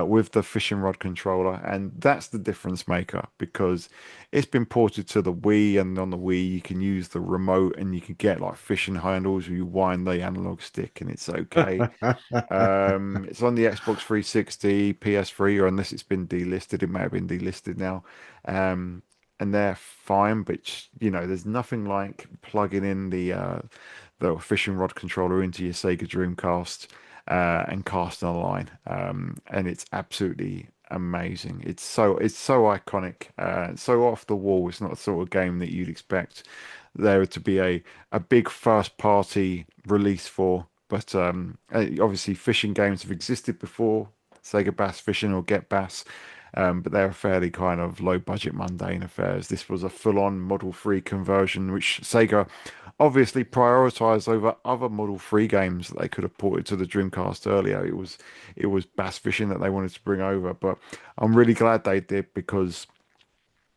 with the fishing rod controller, and that's the difference maker because it's been ported to the Wii, and on the Wii you can use the remote and you can get like fishing handles where you wind the analog stick and it's okay. It's on the Xbox 360, PS3, or unless it's been delisted, it may have been delisted now. Um, and they're fine, but there's nothing like plugging in the fishing rod controller into your Sega Dreamcast and casting a line. And it's absolutely amazing. It's so iconic, so off the wall. It's not the sort of game that you'd expect there to be a big first party release for. But obviously, fishing games have existed before Sega Bass Fishing or Get Bass, but they're fairly kind of low budget, mundane affairs. This was a full on Model 3 conversion, which Sega obviously prioritized over other Model 3 games that they could have ported to the Dreamcast earlier. It was bass fishing that they wanted to bring over, but I'm really glad they did because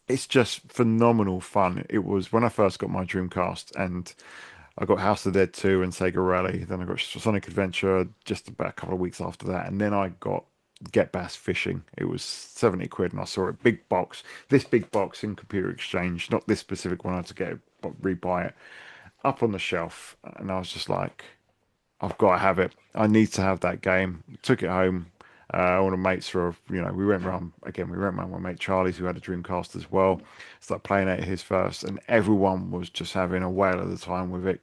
it's just phenomenal fun. It was when I first got my Dreamcast and I got House of the Dead 2 and Sega Rally. Then I got Sonic Adventure just about a couple of weeks after that. And then I got Get Bass Fishing. It was 70 quid and I saw it. Big box. This big box in Computer Exchange. Not this specific one. I had to get it, but rebuy it. Up on the shelf. And I was just like, I've got to have it. I need to have that game. Took it home. All the mates were, we went round again. We went round my mate Charlie's, who had a Dreamcast as well. Started playing at his first, and everyone was just having a whale of the time with it.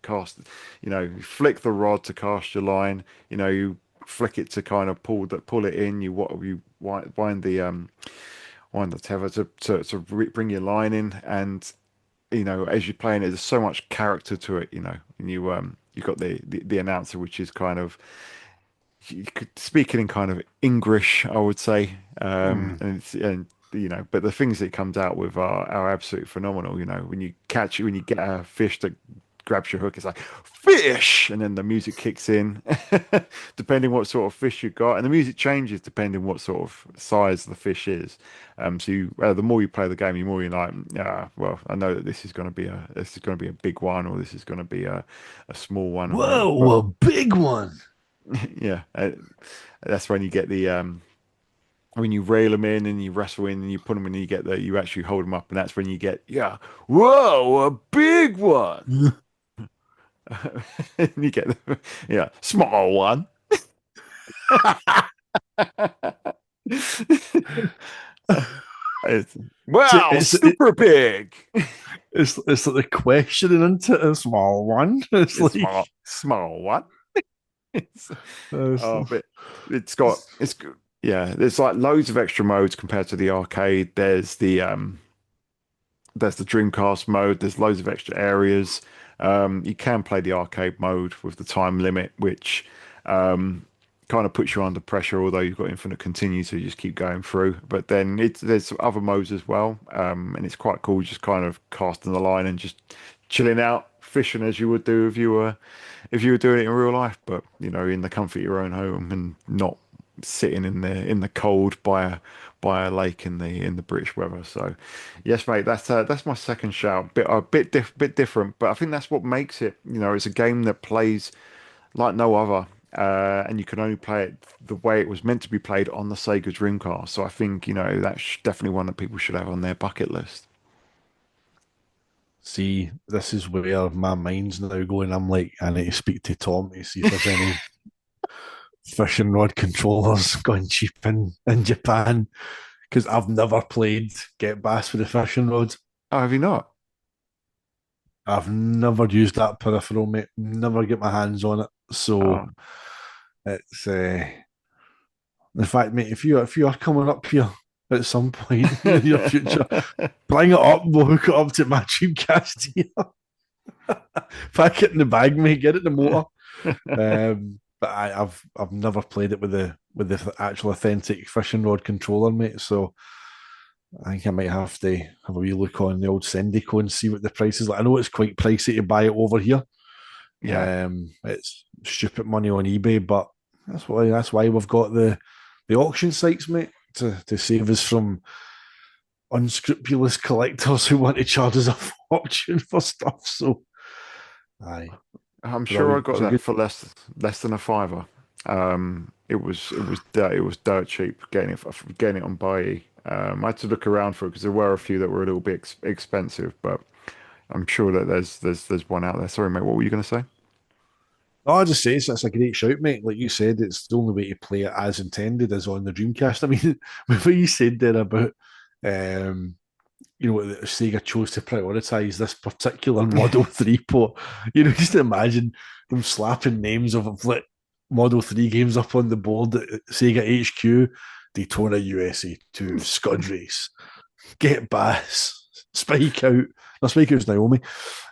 You flick the rod to cast your line. You flick it to kind of pull it in. You wind the tether to bring your line in, and as you're playing it, there's so much character to it. And you've got the announcer, which is kind of you could speak it in kind of English, I would say,
Mm.
but the things that it comes out with are absolutely phenomenal. When you get a fish that grabs your hook, it's like fish, and then the music kicks in, depending what sort of fish you got, and the music changes depending what sort of size the fish is. The more you play the game, the more you're like, well, I know that this is going to be a big one, or this is going to be a small one, or whatever.
Whoa,
But
a big one.
yeah, that's when you get when you rail them in and you wrestle in and you put them in and you actually hold them up, and that's when you get, yeah, whoa, a big one. And you get the, yeah, small one. It's, wow,
it's
super big.
it's like the questioning into a small one. It's
It's
like
small, small. What? It's,
it's,
but it's good. Yeah, there's like loads of extra modes compared to the arcade. There's the Dreamcast mode. There's loads of extra areas. You can play the arcade mode with the time limit, which kind of puts you under pressure. Although you've got infinite continue, so you just keep going through. But then there's other modes as well, and it's quite cool. Just kind of casting the line and just chilling out, fishing as you would do if you were doing it in real life. But in the comfort of your own home and not sitting in the cold by a lake in the British weather. So, yes, mate, that's my second shout. Bit different, but I think that's what makes it. It's a game that plays like no other, and you can only play it the way it was meant to be played on the Sega Dreamcast. So I think that's definitely one that people should have on their bucket list.
see, this is where my mind's now going. I'm like, I need to speak to Tom to see if there's any fishing rod controllers going cheap in Japan because I've never played Get Bass with a fishing rod.
Oh, have you not?
I've never used that peripheral, mate. Never get my hands on it. So
Oh.
it's in fact, mate, if you are coming up here at some point in the near future, bring it up. We'll hook it up to my Dreamcast here. Pack it in the bag, mate. Get it in the motor. But I've never played it with the actual authentic fishing rod controller, mate. So I think I might have to have a wee look on the old Sendico and see what the price is like. I know it's quite pricey to buy it over here.
Yeah.
It's stupid money on eBay, but that's why we've got the auction sites, mate, to save us from unscrupulous collectors who want to charge us a fortune for stuff. So, aye,
I'm sure I
brilliant.
got
So
that
good.
for less than a fiver. It was dirt cheap getting it on Buy. I had to look around for it because there were a few that were a little bit expensive, but I'm sure that there's one out there. Sorry, mate. What were you going to say?
Oh, I just say it's a great shout, mate. Like you said, it's the only way to play it as intended is on the Dreamcast. I mean, what you said there about um, that Sega chose to prioritize this particular Model 3 port. Just imagine them slapping names of like Model 3 games up on the board at Sega HQ, Daytona USA 2, Scud Race, Get Bass, Spike Out. No, Spike Out's Naomi.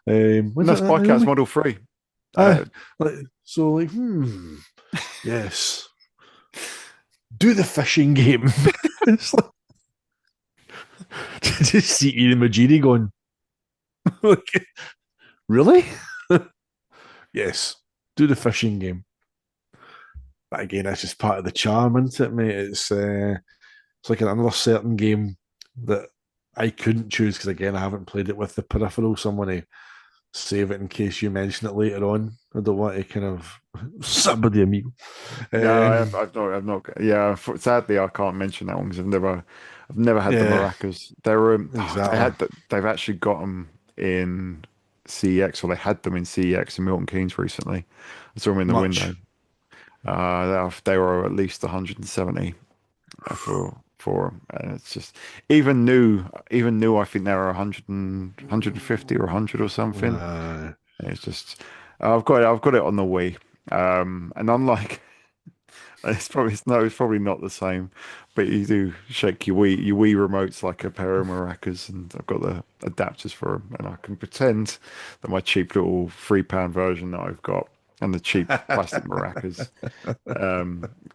When's
No,
that
Spy Cat's
Naomi?
Model 3.
Ah,
Uh,
like, so like, yes. Do the fishing game. It's like, just see Ian Majidi going, like, really? Yes, do the fishing game. But again, that's just part of the charm, isn't it, mate? It's like another certain game that I couldn't choose because again, I haven't played it with the peripheral. So I'm going to save it in case you mention it later on. I don't want to kind of somebody amigo.
no,
Um,
I've not. Yeah, sadly, I can't mention that one because I've never had the
yeah,
maracas.
exactly.
They've actually got them in CEX, or they had them in CEX in Milton Keynes recently. I saw them in the
Much.
window. They were at least 170 for 'em. And it's just even new. I think they were 100 150 or 100 or something.
Uh,
And it's just I've got it on the Wii. And unlike it's probably not the same, but you do shake your Wii remotes like a pair of maracas, and I've got the adapters for them, and I can pretend that my cheap little £3 version that I've got and the cheap plastic maracas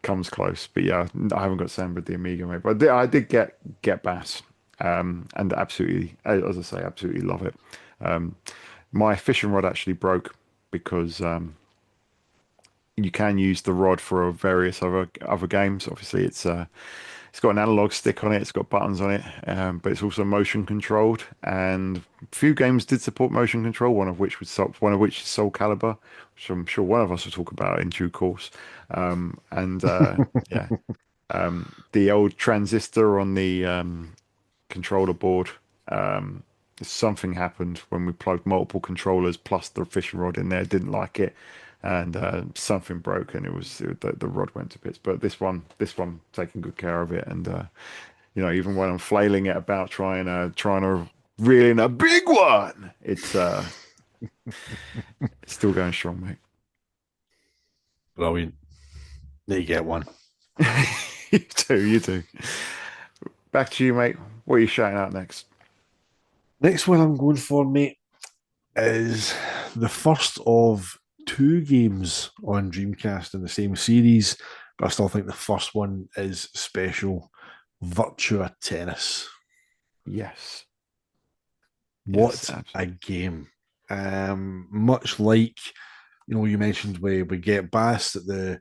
comes close. But yeah, I haven't got Samba the Amiga, mate. But I did get Bass, and absolutely, as I say, absolutely love it. Um, my fishing rod actually broke because you can use the rod for various other games. Obviously, it's got an analog stick on it. It's got buttons on it, but it's also motion controlled. And few games did support motion control. One of which is Soul Calibur, which I'm sure one of us will talk about in due course. And yeah, the old transistor on the controller board. Um, Something happened when we plugged multiple controllers plus the fishing rod in there. Didn't like it, and something broke, and the rod went to bits. But this one taking good care of it, and Even when I'm flailing it about trying to reel in a big one, it's still going strong, mate.
Brilliant. There you get one.
You too, you too. Back to you, mate. What are you shouting out next?
Next one I'm going for, mate, is the first of two games on Dreamcast in the same series, but I still think the first one is special. Virtua Tennis.
Yes. Yes,
What a
absolutely.
game. Much like, you mentioned we get Bass that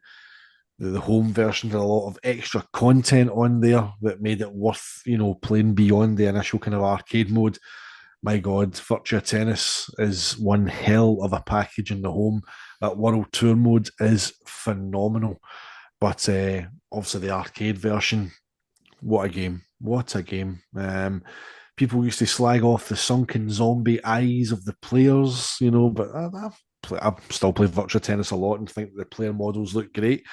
the home version had a lot of extra content on there that made it worth, playing beyond the initial kind of arcade mode. My God, Virtua Tennis is one hell of a package in the home. That World Tour mode is phenomenal. But obviously, the arcade version, what a game. What a game. People used to slag off the sunken zombie eyes of the players, but I still play Virtua Tennis a lot and think the player models look great.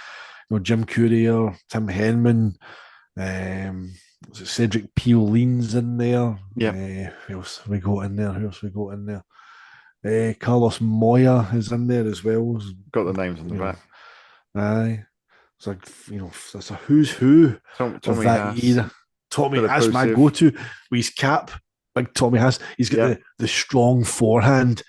Jim Courier, Tim Henman, was it Cedric Piolin's in there?
Yep.
Who else have we got in there? Who else have we got in there? Carlos Moya is in there as well.
Got the names on the
You know,
back.
aye. It's like it's a who's who of
Tommy
that
Haas,
era. Tommy,
Philip
that's my
Pusiv.
go-to. With his cap, big Tommy has. He's got
Yep.
the strong forehand,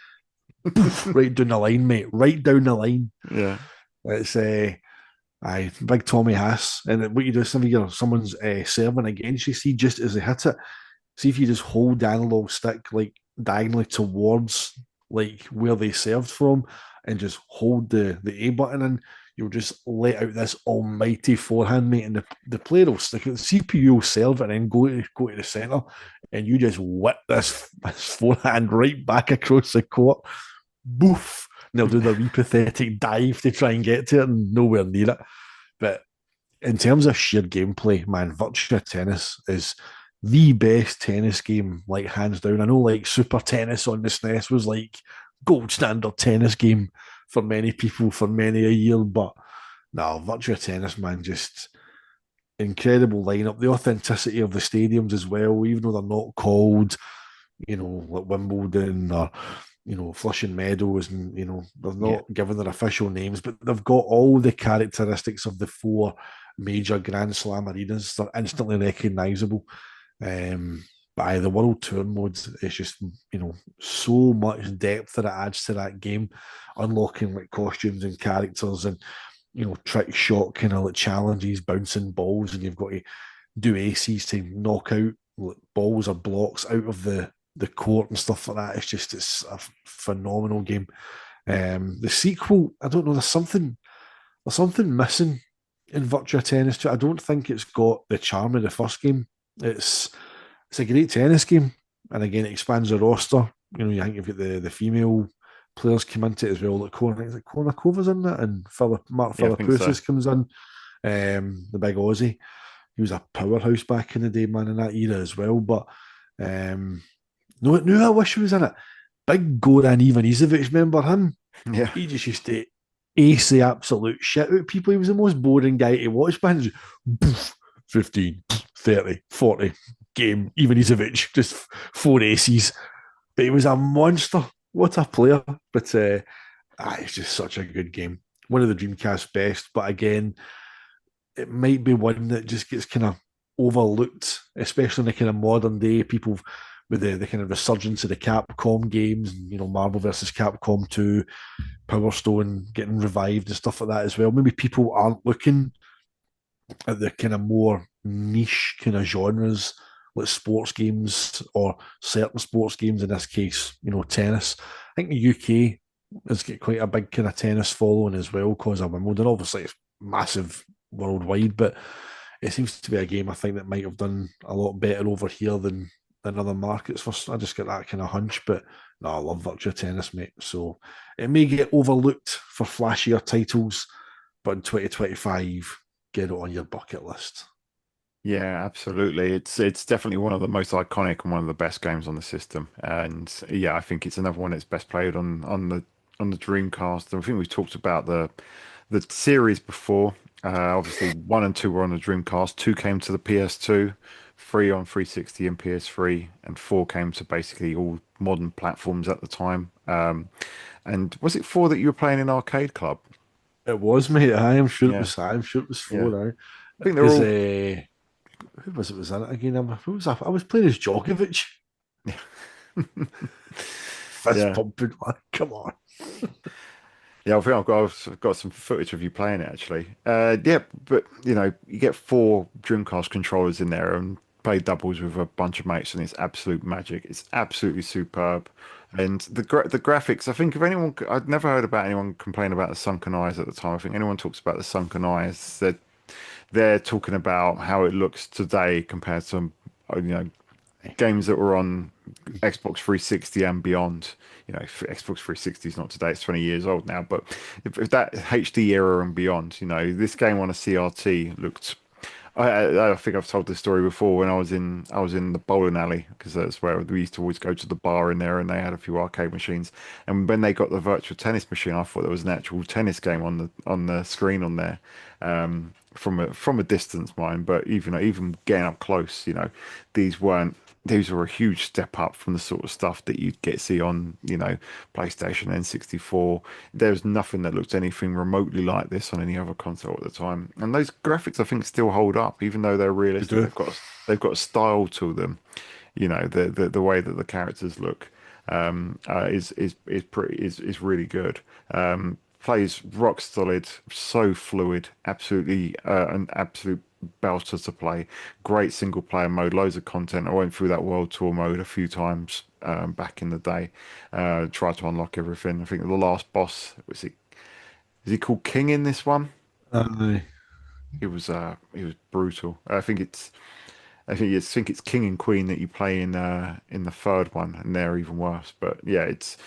poof, right down the line, mate. Right down the line.
Yeah.
It's aye, big Tommy Haas. And what you do is if someone's serving against you, see just as they hit it, see if you just hold the analog stick like diagonally towards like where they served from and just hold the A button in, you'll just let out this almighty forehand, mate, and the player will stick it, the CPU will serve and then go to the centre, and you just whip this forehand right back across the court. Boof. And they'll do the wee pathetic dive to try and get to it and nowhere near it. But in terms of sheer gameplay, man, Virtua Tennis is the best tennis game, like hands down. I know, like Super Tennis on the SNES was like gold standard tennis game for many people for many a year, but no, Virtua Tennis, man, just incredible lineup. The authenticity of the stadiums as well, even though they're not called, like Wimbledon or Flushing Meadows, and they're
Yeah.
not given their official names, but they've got all the characteristics of the four major Grand Slam arenas. They're instantly recognisable. By the World Tour modes, it's just so much depth that it adds to that game, unlocking like costumes and characters and trick shot kind of like challenges, bouncing balls, and you've got to do aces to knock out like, balls or blocks out of the court and stuff like that. It's a phenomenal game.
Yeah.
The sequel, I don't know. There's something missing in Virtua Tennis 2. I don't think it's got the charm of the first game. It's it's a great tennis game, and again, it expands the roster. You think you've got the female players come into it as well. Like Kornakova's in it, and Mark
Yeah, I think so.
Philippoussis comes in. The big Aussie. He was a powerhouse back in the day, man, in that era as well. But um, no, I wish he was in it. Big Goran Ivanisevic, remember him?
Yeah.
He just used to ace the absolute shit out of people. He was the most boring guy to watch, man. Just, poof, 15, 30, 40, game. Ivanisevic, just four aces. But he was a monster. What a player. But it's just such a good game. One of the Dreamcast best. But again, it might be one that just gets kind of overlooked, especially in the kind of modern day. People with the kind of resurgence of the Capcom games, Marvel versus Capcom 2, Power Stone getting revived and stuff like that as well. Maybe people aren't looking at the kind of more niche kind of genres like sports games or certain sports games, in this case, tennis. I think the UK has got quite a big kind of tennis following as well because of Wimbledon. Obviously, it's massive worldwide, but it seems to be a game I think that might have done a lot better over here than other markets. I just get that kind of hunch, but no, I love Virtua Tennis, mate. So it may get overlooked for flashier titles, but in 2025, get it on your bucket list.
Yeah, absolutely. It's definitely one of the most iconic and one of the best games on the system. And yeah, I think it's another one that's best played on the Dreamcast. I think we've talked about the series before. Obviously, one and two were on the Dreamcast. Two came to the PS2, three on 360 and PS3, and four came to basically all modern platforms at the time. And was it four that you were playing in Arcade Club?
It was, mate. I am sure it
Yeah,
was. I am sure it was
yeah.
four.
I think they're
Because
all.
who was it? Was in it again? Who was I was playing as Djokovic. Fist
Yeah,
pumping, man. Come on.
yeah. I think I've got some footage of you playing it actually. Yeah, but you get four Dreamcast controllers in there and play doubles with a bunch of mates, and it's absolute magic. It's absolutely superb. And the graphics, I think if anyone, I'd never heard about anyone complain about the sunken eyes at the time. I think anyone talks about the sunken eyes, they're talking about how it looks today compared to games that were on Xbox 360 and beyond. Xbox 360 is not today; it's 20 years old now. But if that HD era and beyond, this game on a CRT looked. I think I've told this story before. When I was in the bowling alley because that's where we used to always go to the bar in there, and they had a few arcade machines. And when they got the virtual tennis machine, I thought there was an actual tennis game on the screen on there, from a distance, mind. But even getting up close, these weren't. These were a huge step up from the sort of stuff that you'd get see on, PlayStation N64. There's nothing that looked anything remotely like this on any other console at the time. And those graphics, I think, still hold up, even though they're
You
realistic.
do.
They've got a style to them. The way that the characters look is really good. Plays rock solid, so fluid, absolutely an absolute belter to play. Great single player mode, loads of content. I went through that world tour mode a few times back in the day. Tried to unlock everything. I think the last boss was it. Is he called King in this one?
Aye.
He was brutal. I think it's King and Queen that you play in the third one, and they're even worse. But yeah, it's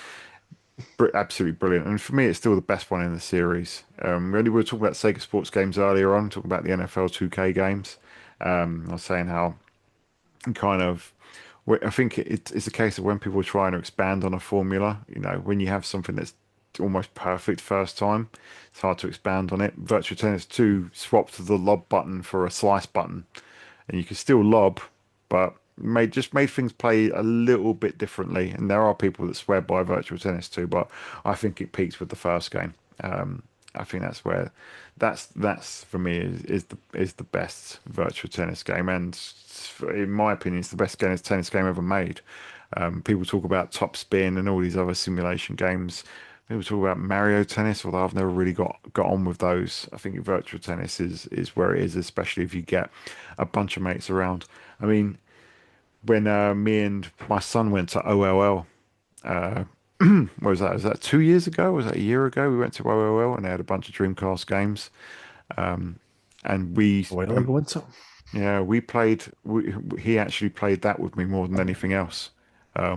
absolutely brilliant. And for me, it's still the best one in the series. Really, we were talking about Sega Sports games earlier on, talking about the NFL 2K games. I was saying how kind of, I think it's a case of when people are trying to expand on a formula, when you have something that's almost perfect first time, it's hard to expand on it. Virtual Tennis 2 swapped the lob button for a slice button, and you can still lob, but made things play a little bit differently. And there are people that swear by Virtual Tennis 2, but I think it peaks with the first game. I think that's where that's for me is the best virtual tennis game, and in my opinion, it's the best tennis game ever made. People talk about Top Spin and all these other simulation games. People talk about Mario Tennis, although I've never really got on with those. I think virtual tennis is where it is, especially if you get a bunch of mates around. I mean, when me and my son went to OLL, what was that? Was that 2 years ago? Was that a year ago? We went to OLL and they had a bunch of Dreamcast games. And we,
A while ago, wasn't it?
yeah, we played. He actually played that with me more than anything else.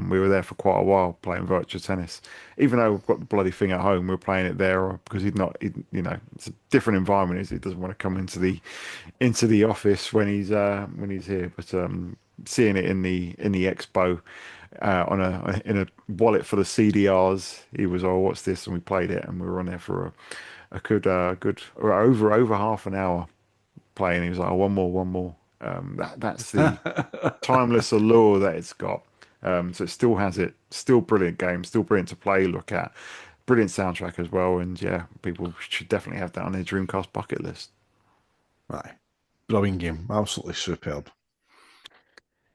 We were there for quite a while playing virtual tennis. Even though we've got the bloody thing at home, we're playing it there because it's a different environment. He doesn't want to come into the office when he's here. But seeing it in the expo in a wallet full of CDRs, he was, oh, what's this? And we played it, and we were on there for a good or over half an hour playing. He was like, oh, one more, one more. That's the timeless allure that it's got. So it still has it. Still brilliant game. Still brilliant to play, look at. Brilliant soundtrack as well. And yeah, people should definitely have that on their Dreamcast bucket list.
Aye. Brilliant game. Absolutely superb.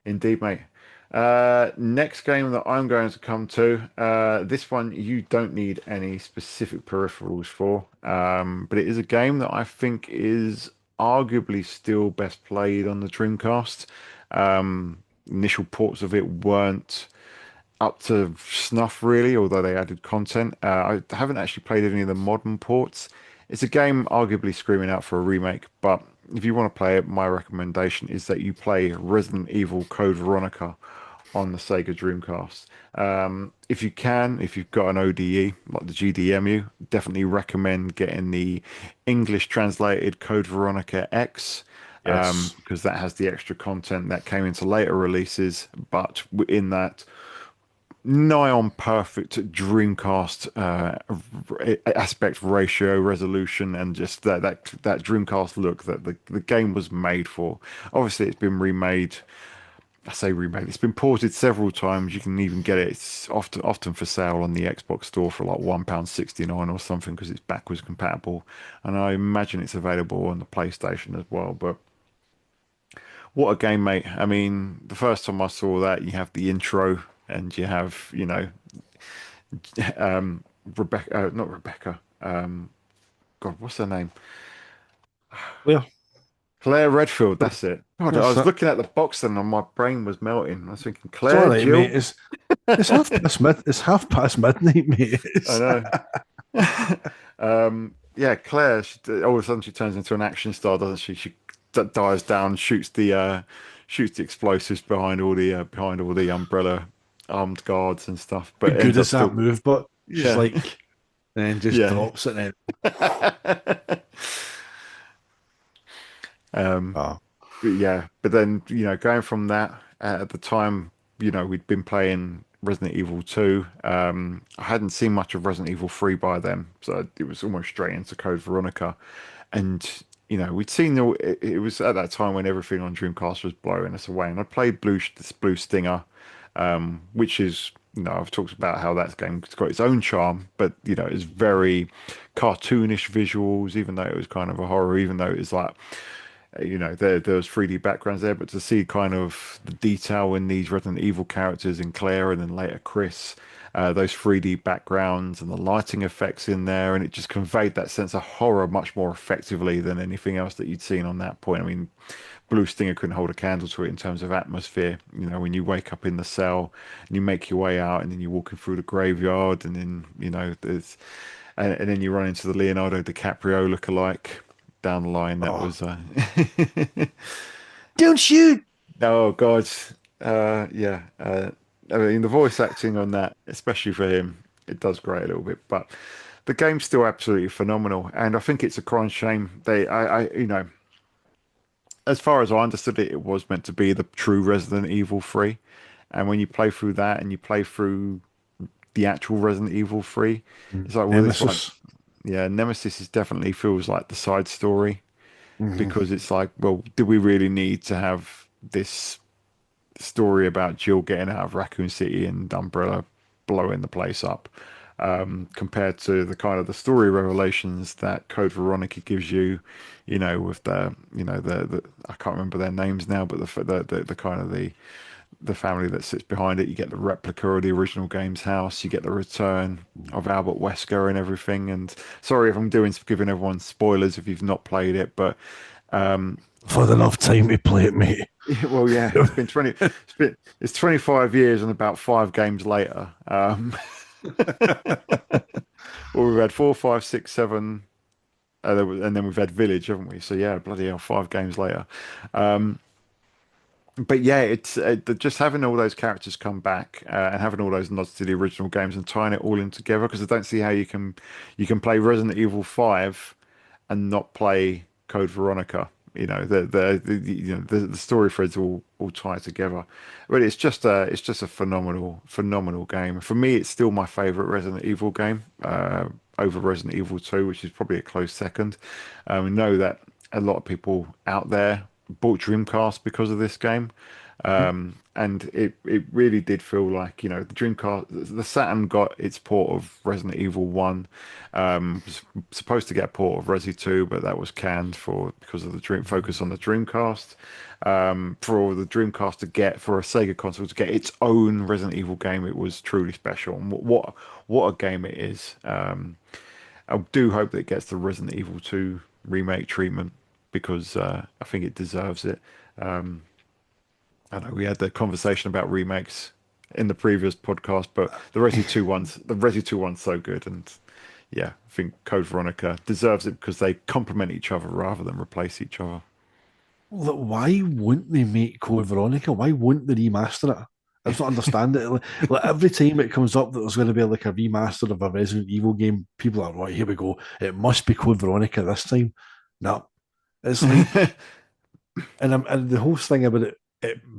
Indeed, mate. Next game that I'm going to come to. This one you don't need any specific peripherals for, but it is a game that I think is arguably still best played on the Dreamcast. Initial ports of it weren't up to snuff really, although they added content. I haven't actually played any of the modern ports. It's a game arguably screaming out for a remake, but if you want to play it, my recommendation is that you play Resident Evil Code Veronica on the Sega Dreamcast. If you can, if you've got an ODE like the GDEMU, definitely recommend getting the English translated Code Veronica X
Yes.
because that has the extra content that came into later releases, but in that nigh on perfect Dreamcast aspect ratio resolution and just that Dreamcast look that the game was made for. Obviously, it's been remade. I say remade. It's been ported several times. You can even get it. It's often for sale on the Xbox store for like £1.69 or something because it's backwards compatible. And I imagine it's available on the PlayStation as well. But what a game, mate. I mean, the first time I saw that, you have the intro and you have, Rebecca, not Rebecca. God, what's her name?
Where?
Claire Redfield, that's it. God, I
That's
was
it.
looking at the box then and my brain was melting. I was thinking,
It's all
Claire,
right, mate.
Jill?
It's half past midnight, mate.
I know. Yeah, Claire, all of a sudden she turns into an action star, doesn't she? She dives down, shoots the explosives behind all the umbrella armed guards and stuff,
How
but
good
ends up
is that
still,
move? But she's
yeah,
like, and then just
yeah.
drops it. And
Um,
oh,
but yeah, but then going from that at the time, we'd been playing Resident Evil 2. I hadn't seen much of Resident Evil 3 by then, so it was almost straight into Code Veronica. And we'd seen it was at that time when everything on Dreamcast was blowing us away. And I played this Blue Stinger, which is I've talked about how that game's got its own charm, but it's very cartoonish visuals, even though it was kind of a horror, even though it was like there was 3D backgrounds there, but to see kind of the detail in these Resident Evil characters in Claire and then later Chris, those 3D backgrounds and the lighting effects in there, and it just conveyed that sense of horror much more effectively than anything else that you'd seen on that point. I mean, Blue Stinger couldn't hold a candle to it in terms of atmosphere. When you wake up in the cell and you make your way out, and then you're walking through the graveyard, and then there's and then you run into the Leonardo DiCaprio lookalike down the line. That
oh,
was
don't shoot!
oh God, yeah. I mean, the voice acting on that, especially for him, it does grate a little bit, but the game's still absolutely phenomenal. And I think it's a crying shame as far as I understood it, it was meant to be the true Resident Evil 3. And when you play through that and you play through the actual Resident Evil 3, it's like, well, this like,
Nemesis.
yeah, Nemesis is definitely feels like the side story
Hmm.
because it's like, well, do we really need to have this story about Jill getting out of Raccoon City and Umbrella blowing the place up, compared to the kind of the story revelations that Code Veronica gives you, with the I can't remember their names now, but the kind of the family that sits behind it. You get the replica of the original game's house. You get the return of Albert Wesker and everything. And sorry if I'm giving everyone spoilers if you've not played it, but
I've had enough time to play it, mate.
well, yeah, it's 25 years and about 5 games later. Well, we've had 4, 5, 6, 7, and then we've had Village, haven't we? So yeah, bloody hell, 5 games later. Um, but yeah, it's just having all those characters come back and having all those nods to the original games and tying it all in together because I don't see how you can play Resident Evil 5 and not play Code Veronica. The story threads all tie together. But it's just a phenomenal game. For me, it's still my favorite Resident Evil game over Resident Evil 2, which is probably a close second. We know that a lot of people out there bought Dreamcast because of this game. And it really did feel like, the Dreamcast, the Saturn got its port of Resident Evil 1, was supposed to get a port of Resi 2, but that was canned because of the dream focus on the Dreamcast. For the Dreamcast for a Sega console to get its own Resident Evil game, it was truly special. And what a game it is. I do hope that it gets the Resident Evil 2 remake treatment because I think it deserves it. Um, I know we had the conversation about remakes in the previous podcast, but the Resi 2 one's so good, and yeah, I think Code Veronica deserves it because they complement each other rather than replace each other.
Look, why wouldn't they make Code Veronica? Why wouldn't they remaster it? I just don't understand it. Like every time it comes up that there's going to be like a remaster of a Resident Evil game, people are right. Here we go. It must be Code Veronica this time. No, it's like, and the whole thing about it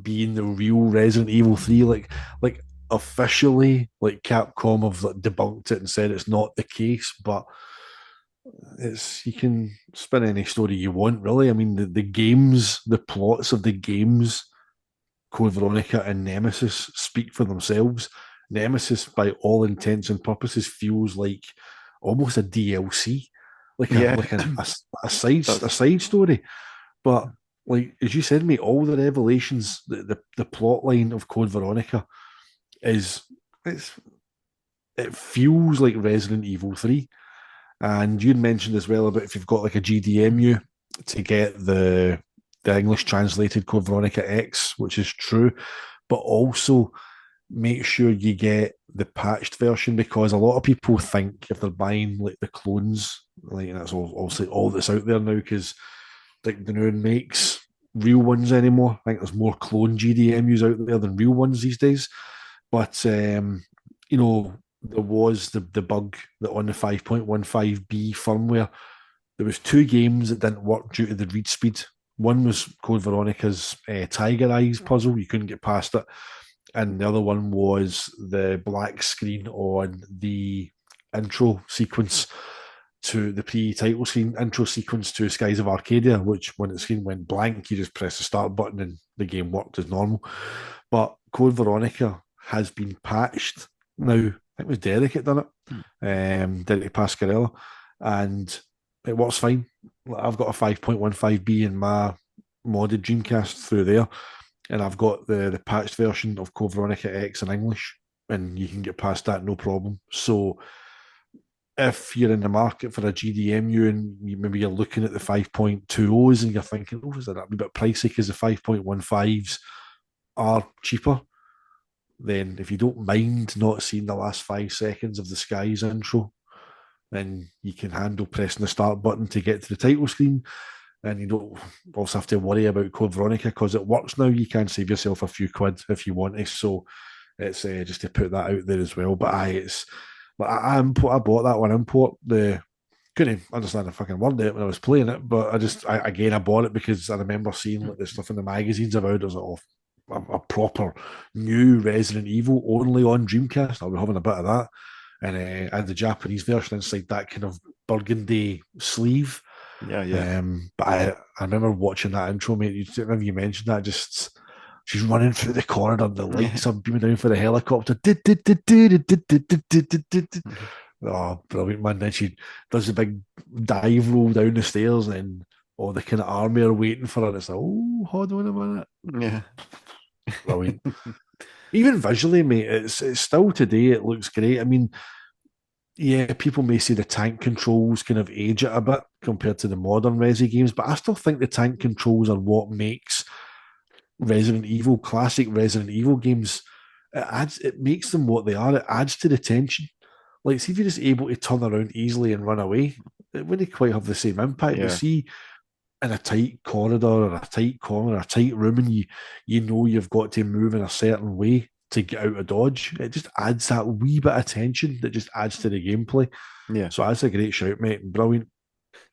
being the real Resident Evil 3, like officially, like Capcom have like, debunked it and said it's not the case, but it's you can spin any story you want, really. I mean, the games, the plots of the games, Code Veronica and Nemesis speak for themselves. Nemesis, by all intents and purposes, feels like almost a DLC, like a
Yeah,
like an, a
that's
side story. But like as you said, mate, all the revelations, the plot line of Code Veronica is it's it feels like Resident Evil 3. And you'd mentioned as well about if you've got like a GDMU to get the English translated Code Veronica X, which is true, but also make sure you get the patched version because a lot of people think if they're buying like the clones, like that's obviously all that's out there now because like the no one makes real ones anymore. I think there's more clone GDMUs out there than real ones these days. But you know, there was the bug that on the 5.15b firmware, there was two games that didn't work due to the read speed. One was Code Veronica's Tiger Eyes puzzle. You couldn't get past it. And the other one was the black screen on the intro sequence to the pre-title screen intro sequence to Skies of Arcadia, which when the screen went blank, you just press the start button and the game worked as normal. But Code Veronica has been patched now. I think it was Derek that done it, Derek Pascarella, and it works fine. I've got a 5.15b in my modded Dreamcast through there, and I've got the patched version of Code Veronica X in English, and you can get past that no problem. So if you're in the market for a GDMU and maybe you're looking at the 5.20s and you're thinking, oh, is that a bit pricey because the 5.15s are cheaper, then if you don't mind not seeing the last 5 seconds of the Skies intro, then you can handle pressing the start button to get to the title screen. And you don't also have to worry about Code Veronica because it works now. You can save yourself a few quid if you want to. So it's just to put that out there as well. But it's like I bought that one import. The couldn't understand a fucking word of it when I was playing it, but I bought it because I remember seeing like the stuff in the magazines about it. I was like, oh, a proper new Resident Evil only on Dreamcast. I'll be having a bit of that. And the Japanese version inside that kind of burgundy sleeve.
yeah.
But I remember watching that intro, mate. Remember you mentioned that just she's running through the corridor, the lights are beaming down for the helicopter. Oh, brilliant, man. Then she does a big dive roll down the stairs and all the kind of army are waiting for her. It's like, oh, hold on a minute.
Yeah.
Brilliant. Even visually, mate, it's still today, it looks great. I mean, yeah, people may say the tank controls kind of age it a bit compared to the modern Resi games, but I still think the tank controls are what makes classic Resident Evil games. It makes them what they are. It adds to the tension. Like, see if you're just able to turn around easily and run away, it wouldn't quite have the same impact. But
Yeah.
see, in a tight corridor or a tight corner, a tight room, and you know you've got to move in a certain way to get out of dodge. It just adds that wee bit of tension that just adds to the gameplay.
Yeah.
So that's a great shout, mate. Brilliant.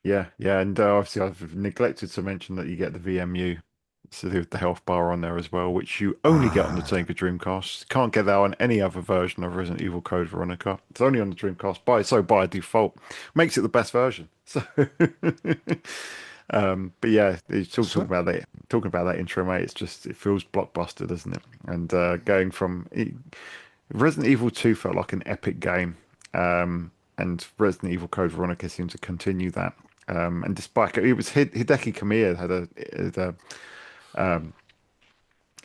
Yeah. And obviously, I've neglected to mention that you get the VMU, so the health bar on there as well, which you only get on the Sega Dreamcast. Can't get that on any other version of Resident Evil Code Veronica. It's only on the Dreamcast by default. Makes it the best version. So, but yeah, it's talking about that intro, mate. It feels blockbuster, doesn't it? And going from Resident Evil 2 felt like an epic game, and Resident Evil Code Veronica seemed to continue that. And despite it was Hideki Kamiya had a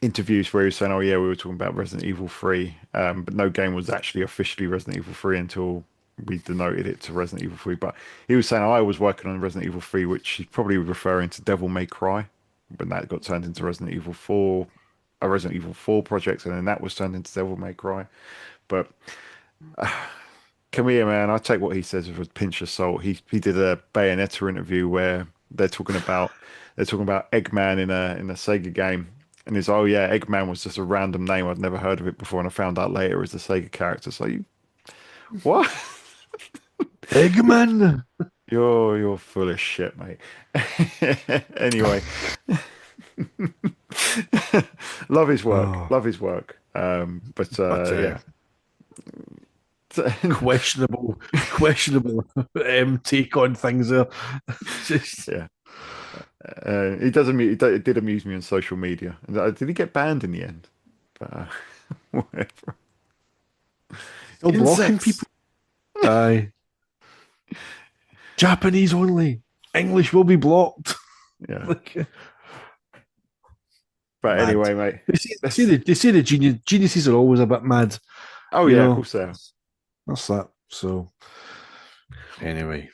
interviews where he was saying, "Oh yeah, we were talking about Resident Evil 3, but no game was actually officially Resident Evil 3 until we denoted it to Resident Evil 3." But he was saying, "I was working on Resident Evil 3, which he's probably referring to Devil May Cry, when that got turned into Resident Evil 4, a Resident Evil 4 project, and then that was turned into Devil May Cry." But Kamiya, man, I take what he says with a pinch of salt. He did a Bayonetta interview where they're talking about Eggman in a Sega game, and he's, oh yeah, Eggman was just a random name. I'd never heard of it before, and I found out later it was a Sega character. So you what?
Eggman.
You're full of shit, mate. Anyway, love his work.
Oh,
Love his work. But
But
yeah.
questionable take on things there. Just
Yeah. He does it did amuse me on social media. Did he get banned in the end? But whatever.
still blocking
Insects.
people. Aye, Japanese only. English will be blocked.
Yeah.
Like,
But
mad.
anyway, mate.
They say the geniuses are always a bit mad.
Oh
You
yeah, of
know,
course they are.
that's that. So anyway,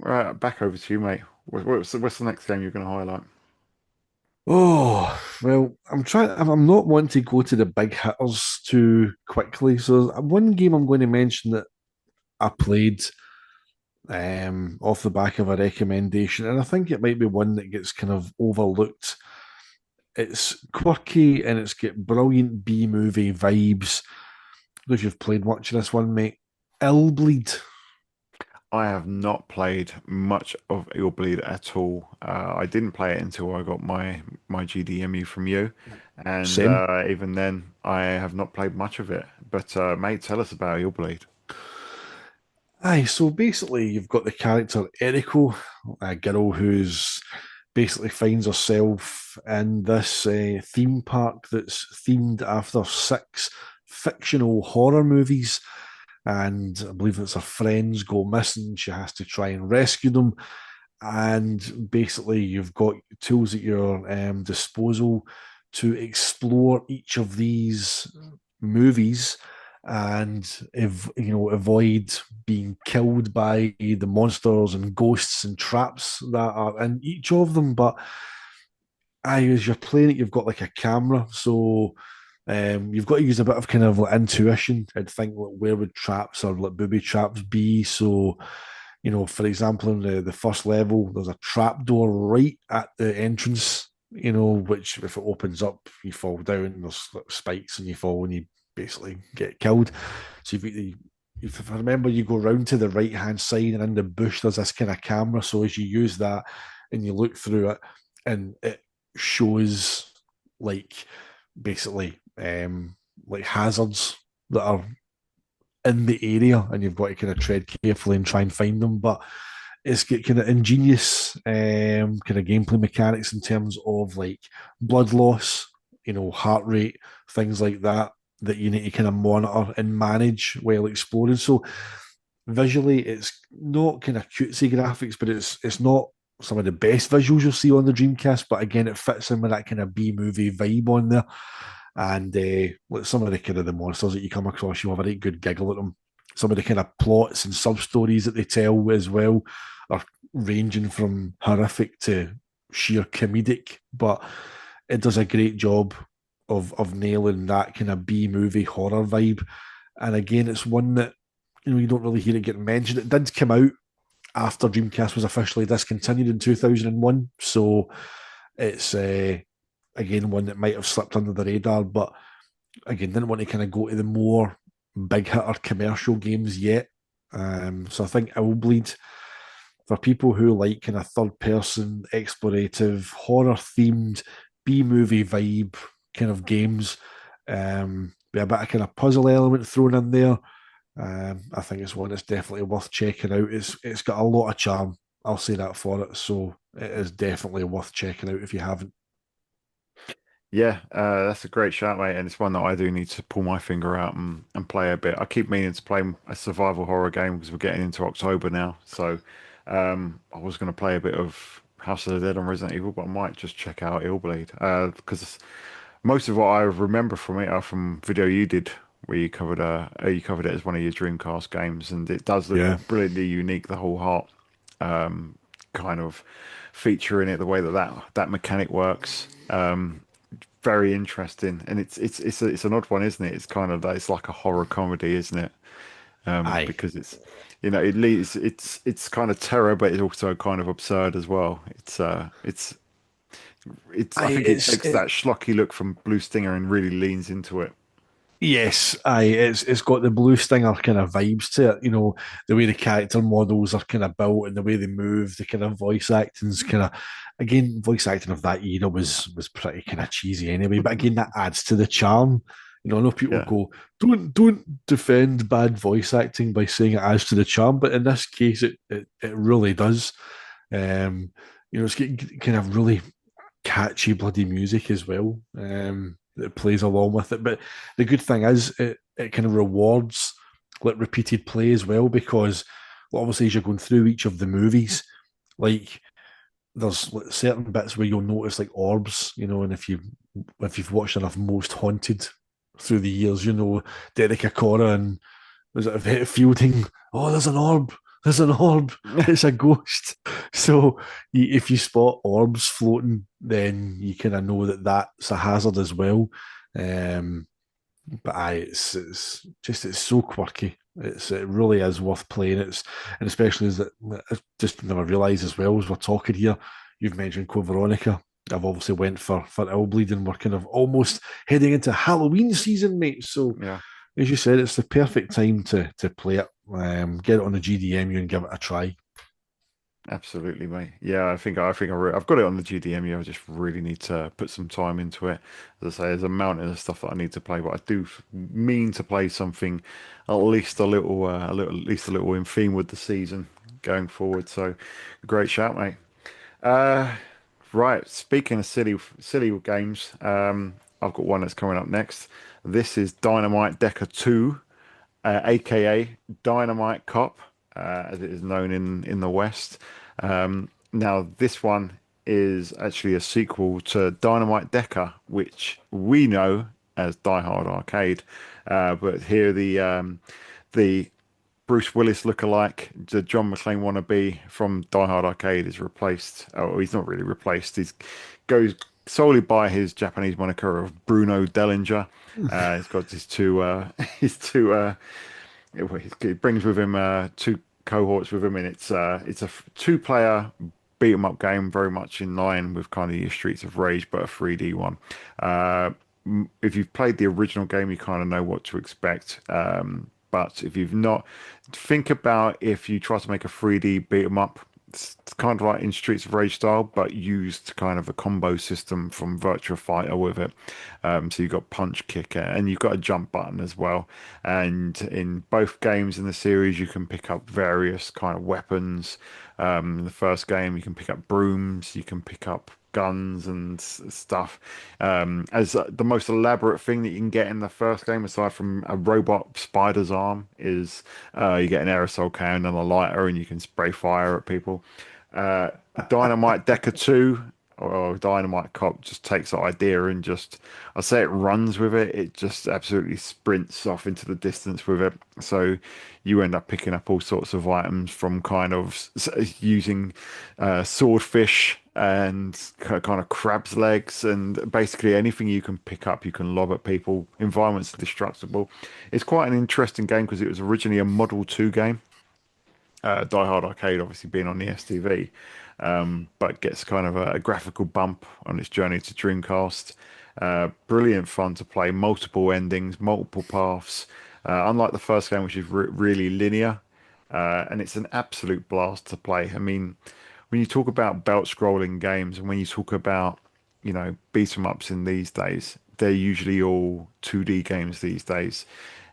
Right, back over to you, mate. What's the next game you're going to highlight?
oh well, I'm trying. I'm not wanting to go to the big hitters too quickly. So one game I'm going to mention that I played off the back of a recommendation, and I think it might be one that gets kind of overlooked. It's quirky and it's got brilliant B movie vibes. If you've played much of this one, mate, Illbleed.
I have not played much of Your Bleed at all. I didn't play it until I got my GDMU from you, and
Same.
even then, I have not played much of it. But mate, tell us about Your Bleed.
Aye, so basically you've got the character Eriko, a girl who's basically finds herself in this theme park that's themed after six fictional horror movies. And I believe it's her friends go missing. She has to try and rescue them. And basically, you've got tools at your disposal to explore each of these movies and if avoid being killed by the monsters and ghosts and traps that are in each of them. But as you're playing it, you've got like a camera, so you've got to use a bit of kind of like intuition and think like where would traps or like booby traps be. So, for example, in the first level, there's a trap door right at the entrance. Which if it opens up, you fall down. There's like spikes and you fall and you basically get killed. So if I remember, you go round to the right hand side and in the bush there's this kind of camera. So as you use that and you look through it, and it shows like basically like hazards that are in the area, and you've got to kind of tread carefully and try and find them. But it's got kind of ingenious kind of gameplay mechanics in terms of like blood loss, heart rate, things like that you need to kind of monitor and manage while exploring. So visually, it's not kind of cutesy graphics, but it's not some of the best visuals you'll see on the Dreamcast. But again, it fits in with that kind of B movie vibe on there. And like some of the kind of the monsters that you come across, you have a really good giggle at them. Some of the kind of plots and sub stories that they tell as well are ranging from horrific to sheer comedic, but it does a great job of nailing that kind of B movie horror vibe. And again, it's one that you don't really hear it getting mentioned. It did come out after Dreamcast was officially discontinued in 2001, so it's again one that might have slipped under the radar. But again, didn't want to kind of go to the more big hitter commercial games yet. So I think Owlbleed, for people who like kind of third person explorative horror themed B movie vibe kind of games, be a bit of kind of puzzle element thrown in there. I think it's one that's definitely worth checking out. It's got a lot of charm. I'll say that for it. So it is definitely worth checking out if you haven't.
Yeah, that's a great shout, mate, and it's one that I do need to pull my finger out and play a bit. I keep meaning to play a survival horror game because we're getting into October now. So I was going to play a bit of House of the Dead and Resident Evil, but I might just check out Illblade because most of what I remember from it are from video you did where you covered it as one of your Dreamcast games, and it does look
Yeah.
brilliantly unique. The whole heart kind of feature in it, the way that mechanic works. Very interesting, and it's an odd one, isn't it? It's kind of it's like a horror comedy, isn't it?
Aye.
Because it's it leads it's kind of terror, but it's also kind of absurd as well. It's I
Aye,
think it takes that schlocky look from Blue Stinger and really leans into it.
yes, aye, it's got the blue stinger kind of vibes to it. The way the character models are kind of built and the way they move, the kind of voice acting's kind of again, voice acting of that era was pretty kind of cheesy anyway. But again, that adds to the charm. I know people
Yeah.
go, don't defend bad voice acting by saying it adds to the charm, but in this case, it really does. Um, it's kind of really catchy bloody music as well. That plays along with it. But the good thing is it kind of rewards like repeated play as well because well, obviously as you're going through each of the movies, like there's like, certain bits where you'll notice like orbs, and if you've watched enough Most Haunted through the years, Derek Acora and was it Yvette Fielding? Oh, there's an orb. There's an orb. It's a ghost. So if you spot orbs floating, then you kind of know that that's a hazard as well. Um, but it's so quirky. It really is worth playing. And especially as I just never realised as well as we're talking here. You've mentioned Code Veronica. I've obviously went for Illbleed, and we're kind of almost heading into Halloween season, mate. So
Yeah.
as you said, it's the perfect time to play it. Get it on the GDMU and give it a try.
Absolutely, mate. Yeah, I've got it on the GDMU. I just really need to put some time into it. As I say, there's a mountain of stuff that I need to play, but I do mean to play something at least a little in theme with the season going forward. So, great shout, mate. Uh, right. Speaking of silly games, I've got one that's coming up next. This is Dynamite Decker 2, aka Dynamite Cop, as it is known in the West. Now, this one is actually a sequel to Dynamite Decker, which we know as Die Hard Arcade. But here the Bruce Willis lookalike, the John McClane wannabe from Die Hard Arcade is replaced. Oh, he's not really replaced. He goes solely by his Japanese moniker of Bruno Dellinger. He's got his two, his two. It brings with him two cohorts with him, and it's a two-player beat 'em up game, very much in line with kind of your Streets of Rage, but a 3D one. If you've played the original game, you kind of know what to expect. But if you've not, think about if you try to make a 3D beat 'em up. It's kind of like in Streets of Rage style, but used kind of a combo system from Virtua Fighter with it. So you've got punch, kick, and you've got a jump button as well. And in both games in the series, you can pick up various kind of weapons. In the first game, you can pick up brooms, you can pick up guns and stuff. As the most elaborate thing that you can get in the first game, aside from a robot spider's arm, is you get an aerosol can and a lighter, and you can spray fire at people. Uh, Dynamite Decker 2 or Dynamite Cop just takes that idea and just, I say it runs with it. It just absolutely sprints off into the distance with it. So you end up picking up all sorts of items from kind of using swordfish and kind of crab's legs and basically anything you can pick up, you can lob at people. Environments are destructible. It's quite an interesting game because it was originally a Model 2 game. Die Hard Arcade obviously being on the STV, but gets kind of a graphical bump on its journey to Dreamcast. Brilliant fun to play, multiple endings, multiple paths. Unlike the first game, which is really linear, and it's an absolute blast to play. I mean, when you talk about belt scrolling games, and when you talk about beat 'em ups in these days, they're usually all 2D games these days.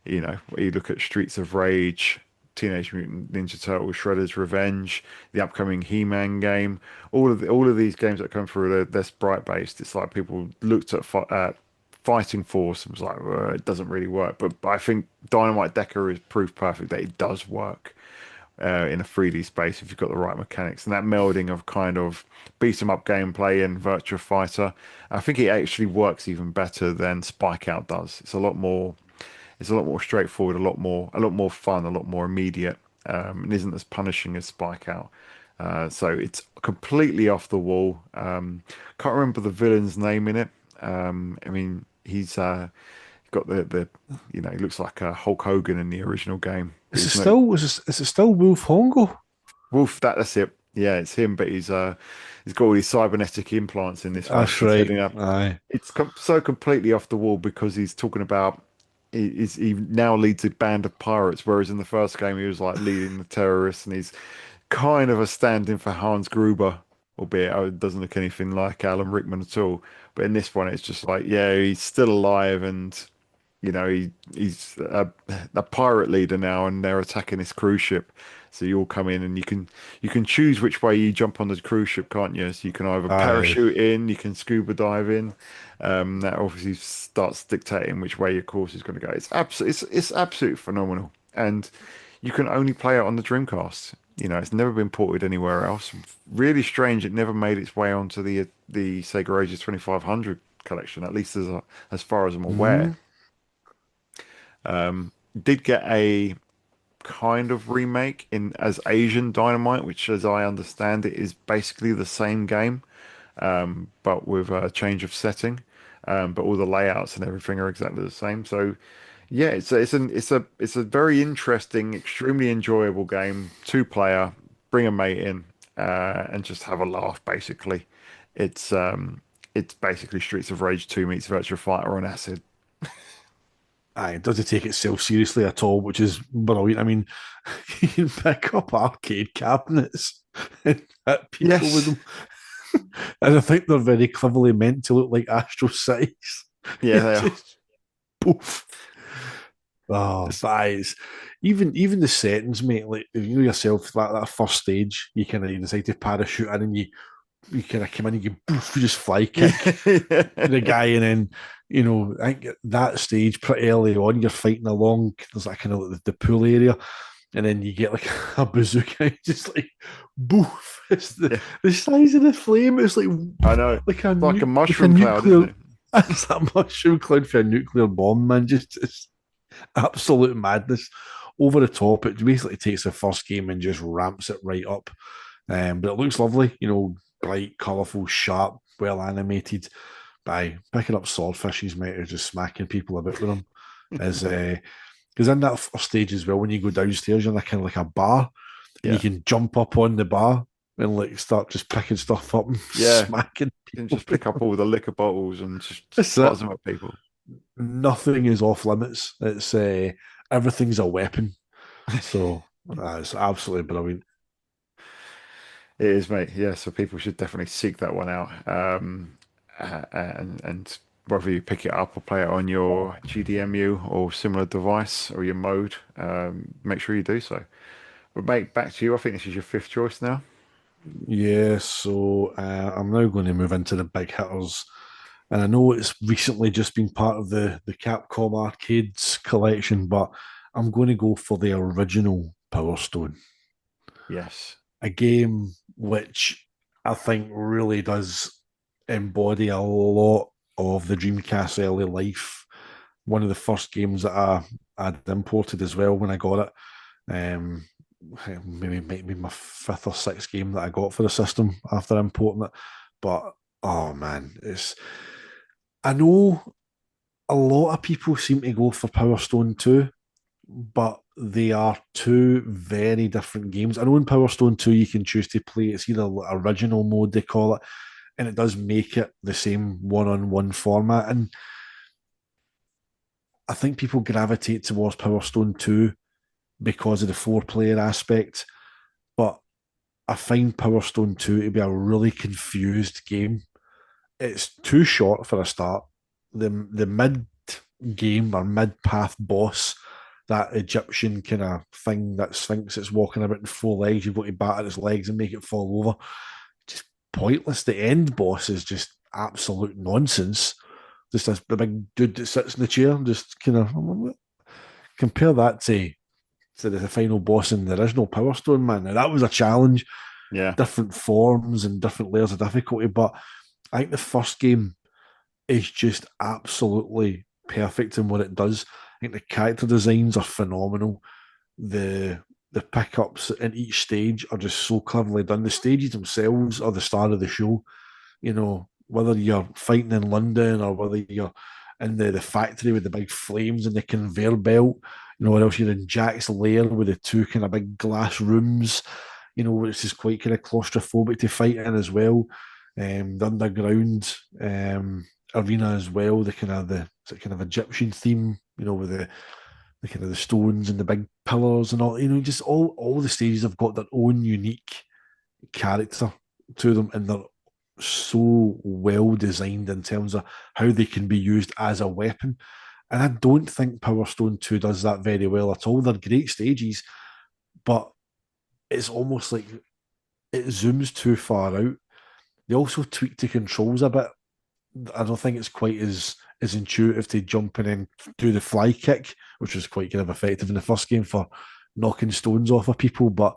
You look at Streets of Rage, Teenage Mutant Ninja Turtles, Shredder's Revenge, the upcoming He-Man game, all of these games that come through, they're sprite based. It's like people looked at Fighting Force and was like, it doesn't really work. But I think Dynamite Decker is proof perfect that it does work in a 3D space if you've got the right mechanics. And that melding of kind of beat 'em up gameplay and Virtua Fighter, I think it actually works even better than Spike Out does. It's a lot more straightforward, a lot more fun, a lot more immediate, and isn't as punishing as Spike Out. So it's completely off the wall. Can't remember the villain's name in it. I mean, he's got he looks like Hulk Hogan in the original game. But
Is it
he's no
still Wolf Hongo?
Wolf. That's it. Yeah, it's him. But he's got all these cybernetic implants in this one.
That's
He's
right.
heading up.
Aye.
It's so completely off the wall because he's talking about he now leads a band of pirates, whereas in the first game he was like leading the terrorists, and he's kind of a stand-in for Hans Gruber, albeit it doesn't look anything like Alan Rickman at all. But in this one, it's just like, yeah, he's still alive, and You know, he's a pirate leader now, and they're attacking this cruise ship. So you all come in, and you can choose which way you jump on the cruise ship, can't you? So you can either
Aye.
parachute in, you can scuba dive in. That obviously starts dictating which way your course is going to go. It's absolutely phenomenal, and you can only play it on the Dreamcast. You know, it's never been ported anywhere else. Really strange, it never made its way onto the Sega Ages 2500 collection, at least as far as I'm aware.
Mm.
Did get a kind of remake in as Asian Dynamite, which, as I understand it, is basically the same game, but with a change of setting. But all the layouts and everything are exactly the same. So, yeah, it's a very interesting, extremely enjoyable game. Two player, bring a mate in, and just have a laugh. Basically, it's um, it's basically Streets of Rage 2 meets Virtua Fighter on acid.
Aye, it doesn't take itself seriously at all, which is brilliant. I mean, you can pick up arcade cabinets and hit people with
Yes,
them. And I think they're very cleverly meant to look like Astro Cities.
yeah,
You
they are.
just poof. Oh,
It's-
that is even the settings, mate. Like you know yourself, that first stage, you kind of decide to parachute in, and you kind of come in and you poof, you just fly kick the
Yeah.
guy, and then I think that stage pretty early on, you're fighting along. There's that kind of like the pool area, and then you get like a bazooka, just like boof. It's
Yeah,
the size of the flame. It's
I know.
like a
It's like a
like a
mushroom cloud, isn't
nuclear.
it?
It's that mushroom cloud for a nuclear bomb, man. Just it's absolute madness. Over the top. It basically takes the first game and just ramps it right up. But it looks lovely, bright, colourful, sharp, well animated. By picking up swordfishes, mate, or just smacking people about with them. Is because in that first stage as well, when you go downstairs, you're in a kind of like a bar, and you
Yeah,
can jump up on the bar and like start just picking stuff up and
yeah.
smacking
You can
people.
just pick up all the liquor bottles and just
That's it.
buzz them at people.
Nothing is off limits. It's everything's a weapon. So it's absolutely brilliant.
It is, mate. Yeah, so people should definitely seek that one out. And whether you pick it up or play it on your GDMU or similar device or your mode, make sure you do so. But mate, back to you. I think this is your fifth choice now.
Yeah, so I'm now going to move into the big hitters. And I know it's recently just been part of the Capcom Arcades collection, but I'm going to go for the original Power Stone,
Yes.
a game which I think really does embody a lot of the Dreamcast early life. One of the first games that I'd imported as well when I got it. Um, maybe might be my fifth or sixth game that I got for the system after importing it. But oh man, it's I know a lot of people seem to go for Power Stone 2, but they are two very different games. I know in Power Stone 2 you can choose to play it's either original mode they call it, and it does make it the same one-on-one format. And I think people gravitate towards Power Stone 2 because of the four-player aspect. But I find Power Stone 2 to be a really confused game. It's too short for a start. The mid game or mid path boss, that Egyptian kind of thing, that Sphinx that's walking about in four legs, you've got to batter its legs and make it fall over. Just pointless. The end boss is just absolute nonsense. Just the big dude that sits in the chair, just kind of compare that to the final boss in the original Power Stone, man. Now that was a challenge,
Yeah.
different forms and different layers of difficulty. But I think the first game is just absolutely perfect in what it does. I think the character designs are phenomenal. The pickups in each stage are just so cleverly done. The stages themselves are the star of the show. Whether you're fighting in London or whether you're in the factory with the big flames and the conveyor belt, or else you're in Jack's lair with the two kind of big glass rooms, which is quite kind of claustrophobic to fight in as well. The underground arena as well, the kind of Egyptian theme, with the kind of the stones and the big pillars and all, just all the stages have got their own unique character to them, and they're so well designed in terms of how they can be used as a weapon. And I don't think Power Stone 2 does that very well at all. They're great stages, but it's almost like it zooms too far out. They also tweak the controls a bit. I don't think it's quite as intuitive to jump in and do the fly kick, which was quite kind of effective in the first game for knocking stones off of people. But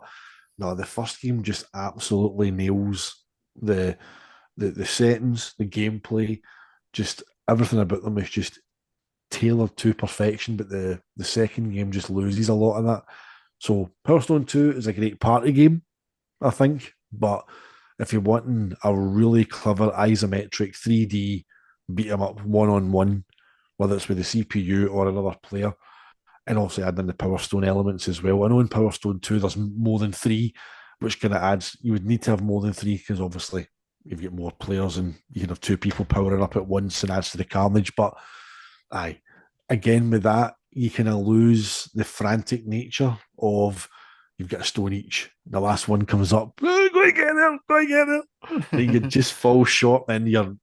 no, the first game just absolutely nails the the settings, the gameplay, just everything about them is just tailored to perfection. But the second game just loses a lot of that. So Power Stone 2 is a great party game, I think. But if you're wanting a really clever isometric 3D beat 'em up one on one, whether it's with the CPU or another player, and also add in the Power Stone elements as well. I know in Power Stone 2 there's more than three, which kind of adds, you would need to have more than three because obviously you've got more players and you can have two people powering up at once and adds to the carnage. But aye, again with that, you kind of lose the frantic nature of you've got a stone each. The last one comes up, oh, go and get there, go and get there. Then you just fall short, then your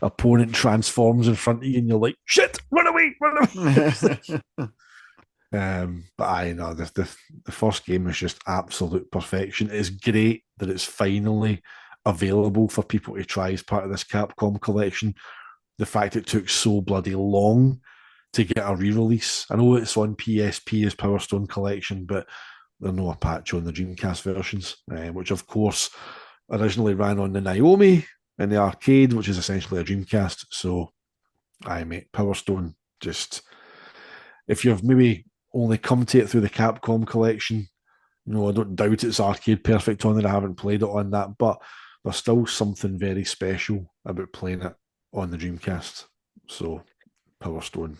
opponent transforms in front of you and you're like, shit, run away, run away. But I know the first game is just absolute perfection. It's great that it's finally available for people to try as part of this Capcom collection. The fact it took so bloody long to get a re-release. I know it's on PSP as Power Stone Collection, but there's no Apache on the Dreamcast versions, which of course originally ran on the Naomi in the arcade, which is essentially a Dreamcast. So, I mate, Power Stone just if you've maybe only come to it through the Capcom collection, I don't doubt it's arcade perfect on it. I haven't played it on that, but there's still something very special about playing it on the Dreamcast. So, Power Stone.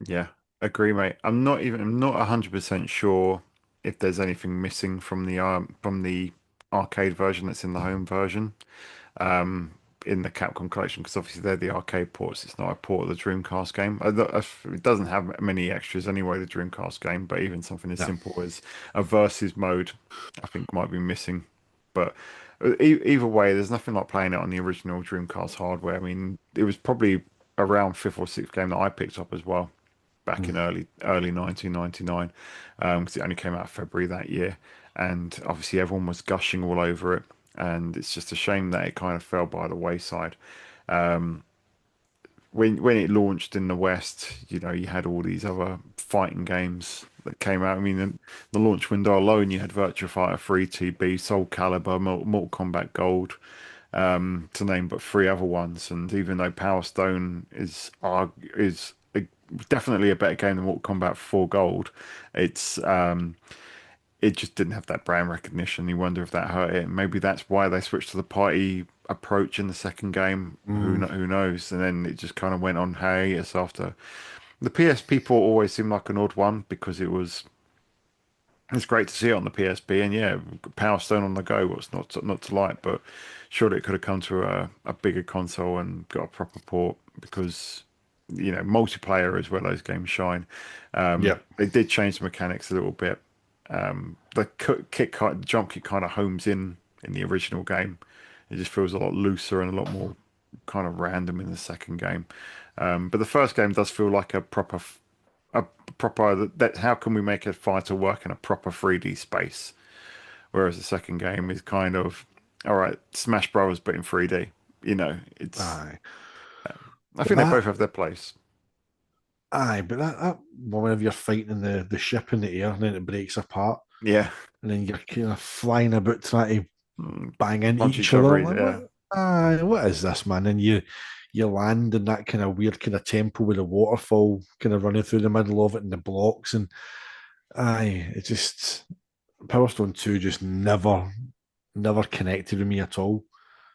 Yeah, agree, mate. I'm not 100% sure if there's anything missing from the arcade version that's in the home version. In the Capcom collection because obviously they're the arcade ports. It's not a port of the Dreamcast game. It doesn't have many extras anyway, the Dreamcast game, but even something as
Yeah.
simple as a versus mode, I think might be missing. But either way, there's nothing like playing it on the original Dreamcast hardware. I mean, it was probably around fifth or sixth game that I picked up as well back in
Mm.
early 1999 because it only came out February that year, and obviously everyone was gushing all over it, and it's just a shame that it kind of fell by the wayside. When it launched in the West, you had all these other fighting games that came out. I mean, the launch window alone, you had Virtua Fighter 3, TB, Soul Calibur, Mortal Kombat Gold, to name but three other ones. And even though Power Stone is definitely a better game than Mortal Kombat 4 Gold, it's it just didn't have that brand recognition. You wonder if that hurt it. Maybe that's why they switched to the party approach in the second game.
Mm.
Who knows? And then it just kind of went on hiatus after. The PSP port always seemed like an odd one because it's great to see it on the PSP, and yeah, Power Stone on the go. What's not to like, but surely it could have come to a bigger console and got a proper port because multiplayer is where those games shine.
Yeah.
They did change the mechanics a little bit. Jump kick kind of homes in the original game. It just feels a lot looser and a lot more kind of random in the second game. But the first game does feel like a proper that how can we make a fighter work in a proper 3D space? Whereas the second game is kind of all right, Smash Bros. But in 3D. It's
Aye.
I
But
think they both
that,
have their place.
but that whenever you're fighting the ship in the air and then it breaks apart
Yeah,
and then you're kind of flying about trying to
mm,
bang into
punch
each
each
other.
other.
I'm like,
Yeah,
what is this, man? And you land in that kind of weird kind of temple with a waterfall kind of running through the middle of it and the blocks. And it just Power Stone 2 just never connected with me at all.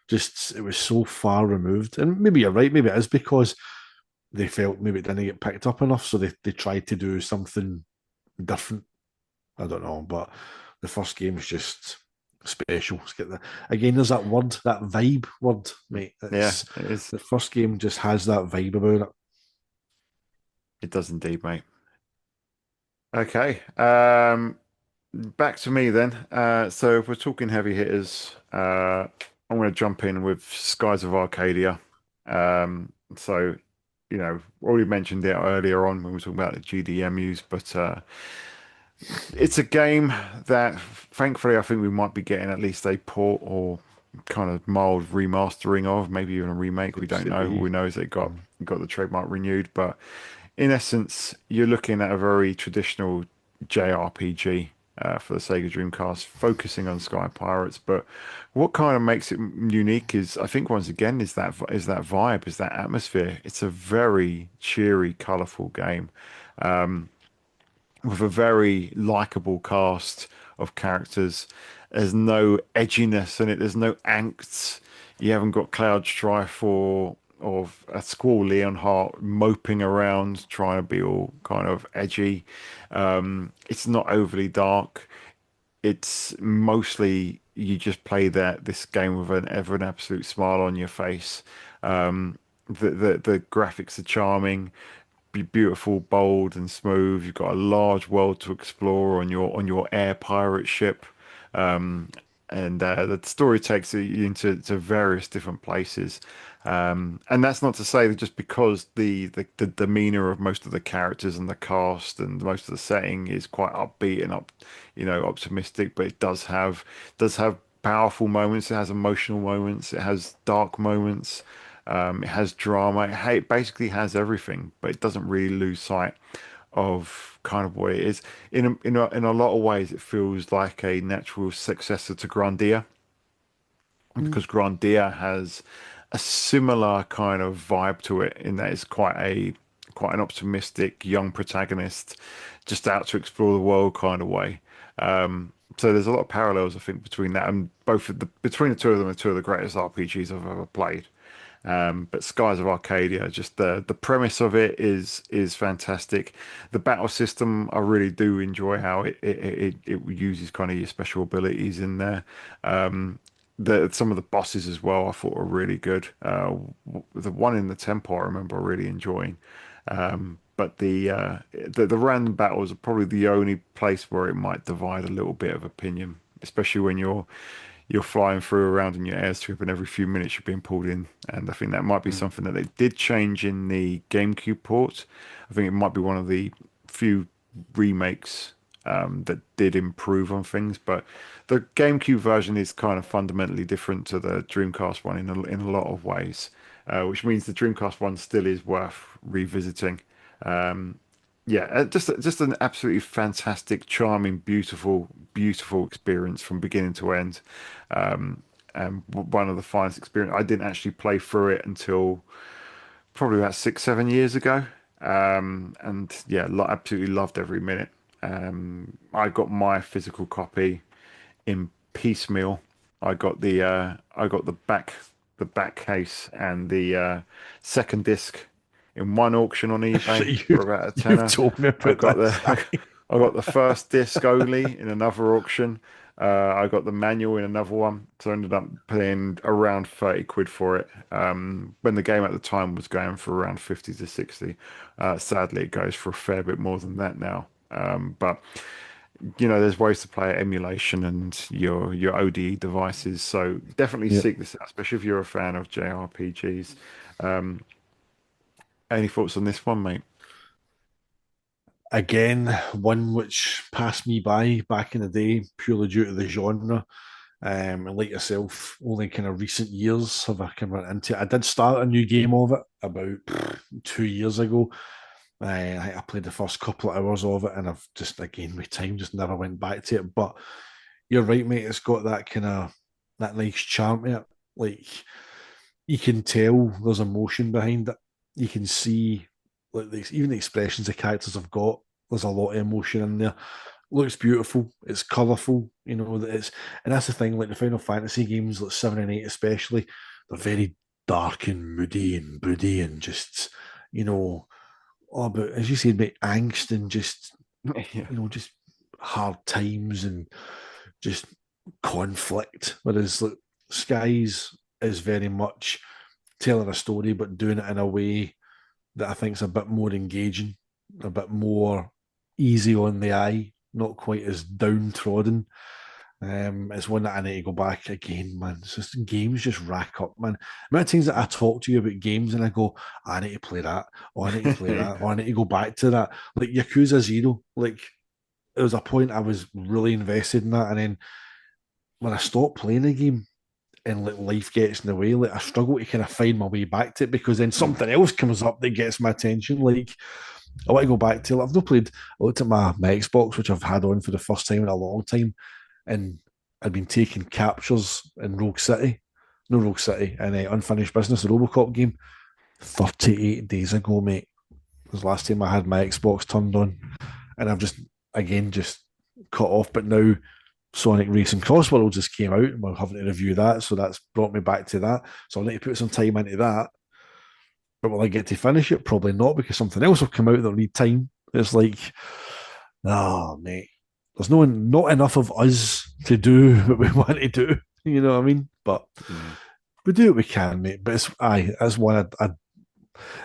Just it was so far removed. And maybe you're right, maybe it is because they felt maybe it didn't get picked up enough, so they tried to do something different. I don't know, but the first game is just special. It's got again, there's that word, that vibe word, mate.
yeah,
It's
it is.
the first game just has that vibe about it.
It does indeed, mate. Okay. Back to me then. So if we're talking heavy hitters, I'm going to jump in with Skies of Arcadia. So already mentioned it earlier on when we were talking about the GDMUs, but it's a game that thankfully I think we might be getting at least a port or kind of mild remastering of, maybe even a remake. We
Seems
don't
to
know. All
be.
we know is it got
Mm.
got the trademark renewed, but in essence, you're looking at a very traditional JRPG for the Sega Dreamcast, focusing on Sky Pirates. But what kind of makes it unique is, I think, once again, is that vibe, is that atmosphere. It's a very cheery, colourful game with a very likable cast of characters. There's no edginess in it. There's no angst. You haven't got Cloud Strife or a Squall Leonhardt moping around trying to be all kind of edgy. It's not overly dark. It's mostly you just play this game with an absolute smile on your face. The graphics are charming, beautiful, bold, and smooth. You've got a large world to explore on your air pirate ship, and the story takes you into various different places. And that's not to say that just because the demeanor of most of the characters and the cast and most of the setting is quite upbeat and optimistic, but it does have powerful moments. It has emotional moments. It has dark moments. It has drama. It basically has everything, but it doesn't really lose sight of kind of what it is. In a lot of ways, it feels like a natural successor to Grandia
Mm.
because Grandia has a similar kind of vibe to it in that it's quite an optimistic young protagonist, just out to explore the world kind of way. So there's a lot of parallels, I think, between that and between the two of them are two of the greatest RPGs I've ever played. But Skies of Arcadia, just the premise of it is fantastic. The battle system, I really do enjoy how it uses kind of your special abilities in there. Some of the bosses as well, I thought were really good. The one in the temple, I remember really enjoying. But the random battles are probably the only place where it might divide a little bit of opinion, especially when you're flying through around in your airstrip and every few minutes you're being pulled in. And I think that might be
Mm.
something that they did change in the GameCube port. I think it might be one of the few remakes that did improve on things, but the GameCube version is kind of fundamentally different to the Dreamcast one in a lot of ways, which means the Dreamcast one still is worth revisiting. Yeah, just an absolutely fantastic, charming, beautiful experience from beginning to end. And one of the finest experience. I didn't actually play through it until probably about 6, 7 years ago. And yeah, absolutely loved every minute. I got my physical copy in piecemeal. I got the back case and the second disc in one auction on eBay
you,
for about a
you've
tenner.
told me
I
about
got
this.
the I got the first disc only in another auction. I got the manual in another one, so I ended up paying around 30 quid for it. When the game at the time was going for around 50 to 60. Sadly, it goes for a fair bit more than that now. But there's ways to play it, emulation and your ODE devices. So definitely
Yeah.
seek this out, especially if you're a fan of JRPGs. Um, any thoughts on this one, mate?
Again, one which passed me by back in the day purely due to the genre. And like yourself, only kind of recent years have I kind of run into it. I did start a new game of it about 2 years ago. I played the first couple of hours of it, and I've just again with time just never went back to it. But you're right, mate. It's got that kind of that nice charm to it. Like you can tell there's emotion behind it. You can see like even the expressions the characters have got. There's a lot of emotion in there. Looks beautiful. It's colourful. And that's the thing. Like the Final Fantasy games, like 7 and 8 especially, they're very dark and moody and broody and just you know, but as you said, about angst and just
Yeah.
just hard times and just conflict. Whereas like Skies is very much telling a story, but doing it in a way that I think is a bit more engaging, a bit more easy on the eye, not quite as downtrodden. It's one that I need to go back again, man. It's just games just rack up, man. The amount of times that I talk to you about games and I go, I need to play that, or I need to play that, or I need to go back to that. Like Yakuza Zero, like there was a point I was really invested in that, and then when I stopped playing the game and like life gets in the way, like I struggle to kind of find my way back to it because then something else comes up that gets my attention. Like I want to go back to. I've not played. I looked at my Xbox, which I've had on for the first time in a long time, and I'd been taking captures in Rogue City, no Rogue City, and Unfinished Business, the RoboCop game. 38 days ago, mate, was the last time I had my Xbox turned on, and I've just again just cut off. But now Sonic Racing Cross World just came out, and we're having to review that, so that's brought me back to that. So I'll need to put some time into that. But will I get to finish it? Probably not, because something else will come out that'll need time. It's like, oh, mate, there's not enough of us to do what we want to do. You know what I mean? But we do what we can, mate. But that's one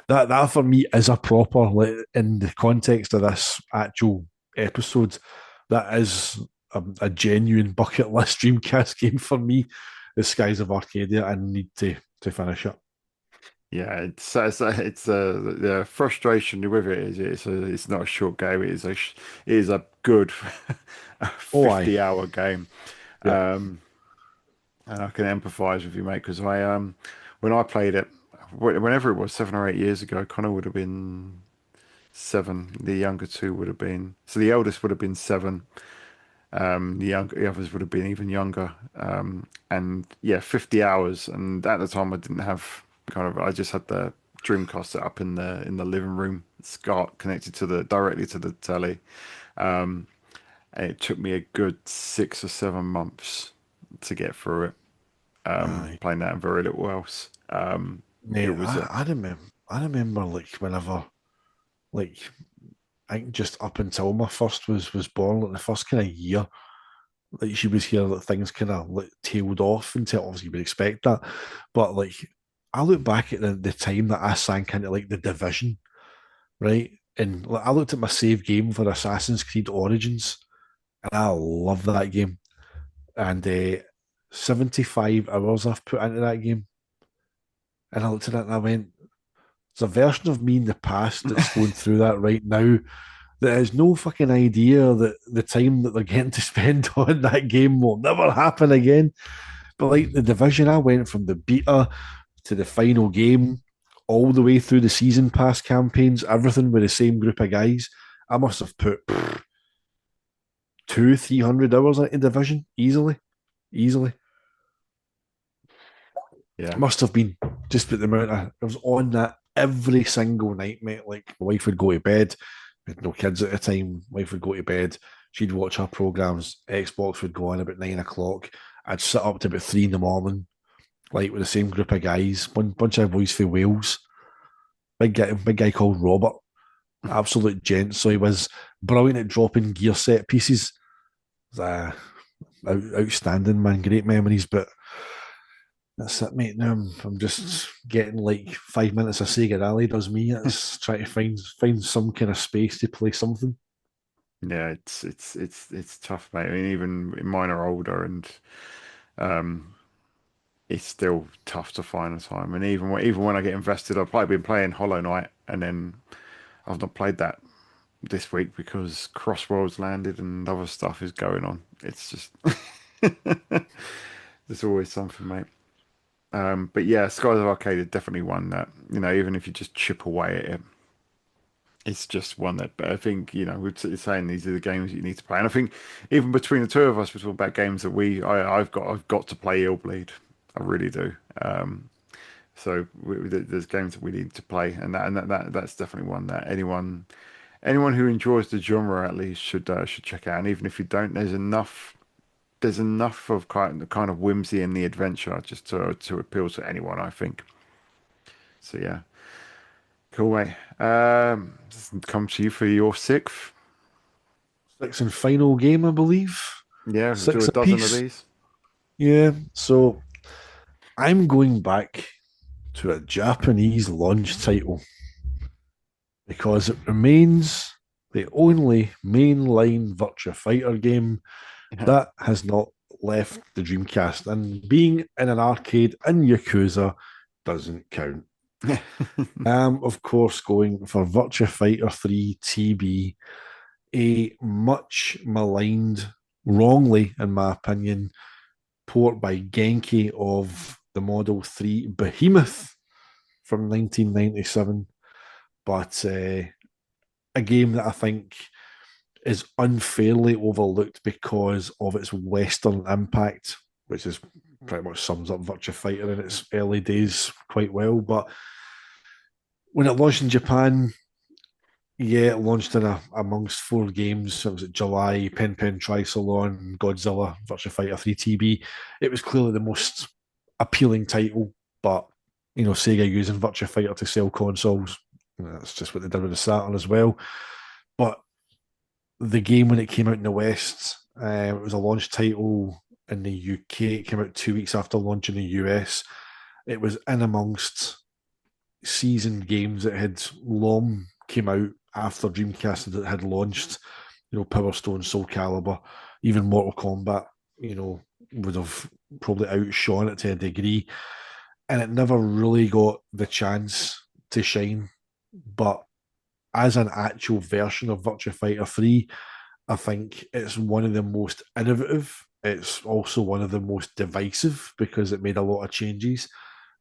that for me is a proper, like, in the context of this actual episode, that is a genuine bucket list Dreamcast game for me. The Skies of Arcadia. I need to finish it.
Yeah, the frustration with it is it's not a short game. It is a good
Oh, aye.
50-hour game.
Yep.
And I can empathise with you, mate, because when I played it, whenever it was 7 or 8 years ago, Connor would have been 7. The younger two would have been, so the eldest would have been 7. The others would have been even younger. And yeah, 50 hours. And at the time, I didn't have I just had the Dreamcast set up in the living room. It's got connected directly to the telly. And it took me a good 6 or 7 months to get through it.
Aye.
Playing that and very little else. It
Mate,
was
I remember like whenever, like, I think just up until my first was born, like the first kind of year, like she was here, that things kind of like tailed off until obviously you would expect that. But like I look back at the time that I sank into like the division, right? And like, I looked at my save game for Assassin's Creed Origins, and I love that game. And 75 hours I've put into that game. And I looked at it and I went, there's a version of me in the past that's going through that right now that has no fucking idea that the time that they're getting to spend on that game will never happen again. But like the division, I went from the beta to the final game, all the way through the season pass campaigns, everything with the same group of guys. I must have put 200-300 hours into division easily, easily.
Yeah.
Must have been just with the amount I was on that every single night, mate. Like my wife would go to bed. We had no kids at the time. Wife would go to bed. She'd watch her programs. Xbox would go on about 9 o'clock. I'd sit up to about 3 in the morning, like with the same group of guys. One bunch of boys from Wales. Big guy called Robert. Absolute gent. So he was brilliant at dropping gear set pieces. Outstanding, man. Great memories. But that's it, mate. Now I'm just getting like 5 minutes of Sega Rally does me. It's trying to find some kind of space to play something.
Yeah, it's tough, mate. I mean, even mine are older, and um, it's still tough to find the time. And even when I get invested, I've probably been playing Hollow Knight, and then I've not played that this week because Crossworlds landed and other stuff is going on. It's just there's always something, mate. But yeah, Skies of Arcadia definitely one that, even if you just chip away at it, it's just one that. But I think, we're saying these are the games that you need to play, and I think even between the two of us, we're talking about games that I've got to play Illbleed. I really do. So there's games that we need to play, and that's definitely one that anyone who enjoys the genre at least should check out. And even if you don't, there's enough of kind of whimsy in the adventure just to appeal to anyone, I think. So yeah, cool, mate. Come to you for your sixth.
Sixth and final game, I believe.
Yeah, we'll do
Six
a dozen of
apiece.
these.
Yeah. So I'm going back to a Japanese launch title because it remains the only mainline Virtua Fighter game that has not left the Dreamcast, and being in an arcade in Yakuza doesn't count. Of course, going for Virtua Fighter 3 TB, a much maligned, wrongly, in my opinion, port by Genki of the Model 3 Behemoth from 1997. But a game that I think is unfairly overlooked because of its Western impact, which is pretty much sums up Virtua Fighter in its early days quite well. But when it launched in Japan, yeah, it launched in amongst four games. It was at July, Pen Pen Trisalon, Godzilla, Virtua Fighter 3 TB. It was clearly the most appealing title, but Sega using Virtua Fighter to sell consoles. That's just what they did with the Saturn as well. But the game, when it came out in the West, it was a launch title in the UK. It came out 2 weeks after launch in the US. It was in amongst seasoned games that had long came out after Dreamcast had launched. Power Stone, Soul Calibur, even Mortal Kombat, would have probably outshone it to a degree. And it never really got the chance to shine. But as an actual version of Virtua Fighter 3, I think it's one of the most innovative. It's also one of the most divisive because it made a lot of changes.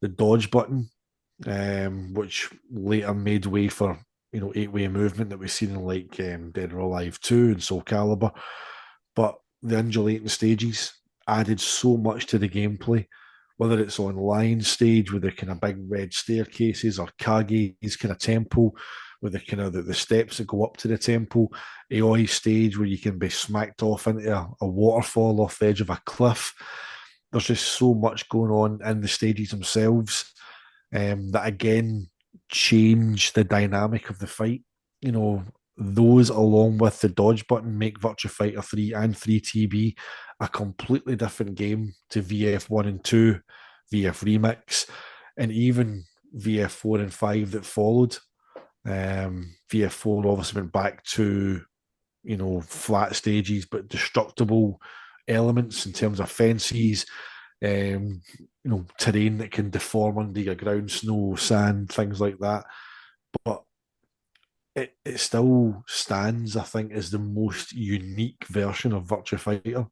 The dodge button, which later made way for 8-way movement that we've seen in like Dead or Alive 2 and Soul Calibur. But the undulating stages added so much to the gameplay, whether it's on Lion stage with the kind of big red staircases or Kage's kind of temple with the kind of the steps that go up to the temple, Aoi stage where you can be smacked off into a waterfall off the edge of a cliff. There's just so much going on in the stages themselves that again change the dynamic of the fight. Those along with the dodge button make Virtua Fighter 3 and 3TB a completely different game to VF1 and 2, VF Remix, and even VF4 and 5 that followed. VF4 obviously went back to, flat stages but destructible elements in terms of fences, terrain that can deform under your ground, snow, sand, things like that. But it still stands, I think, as the most unique version of Virtua Fighter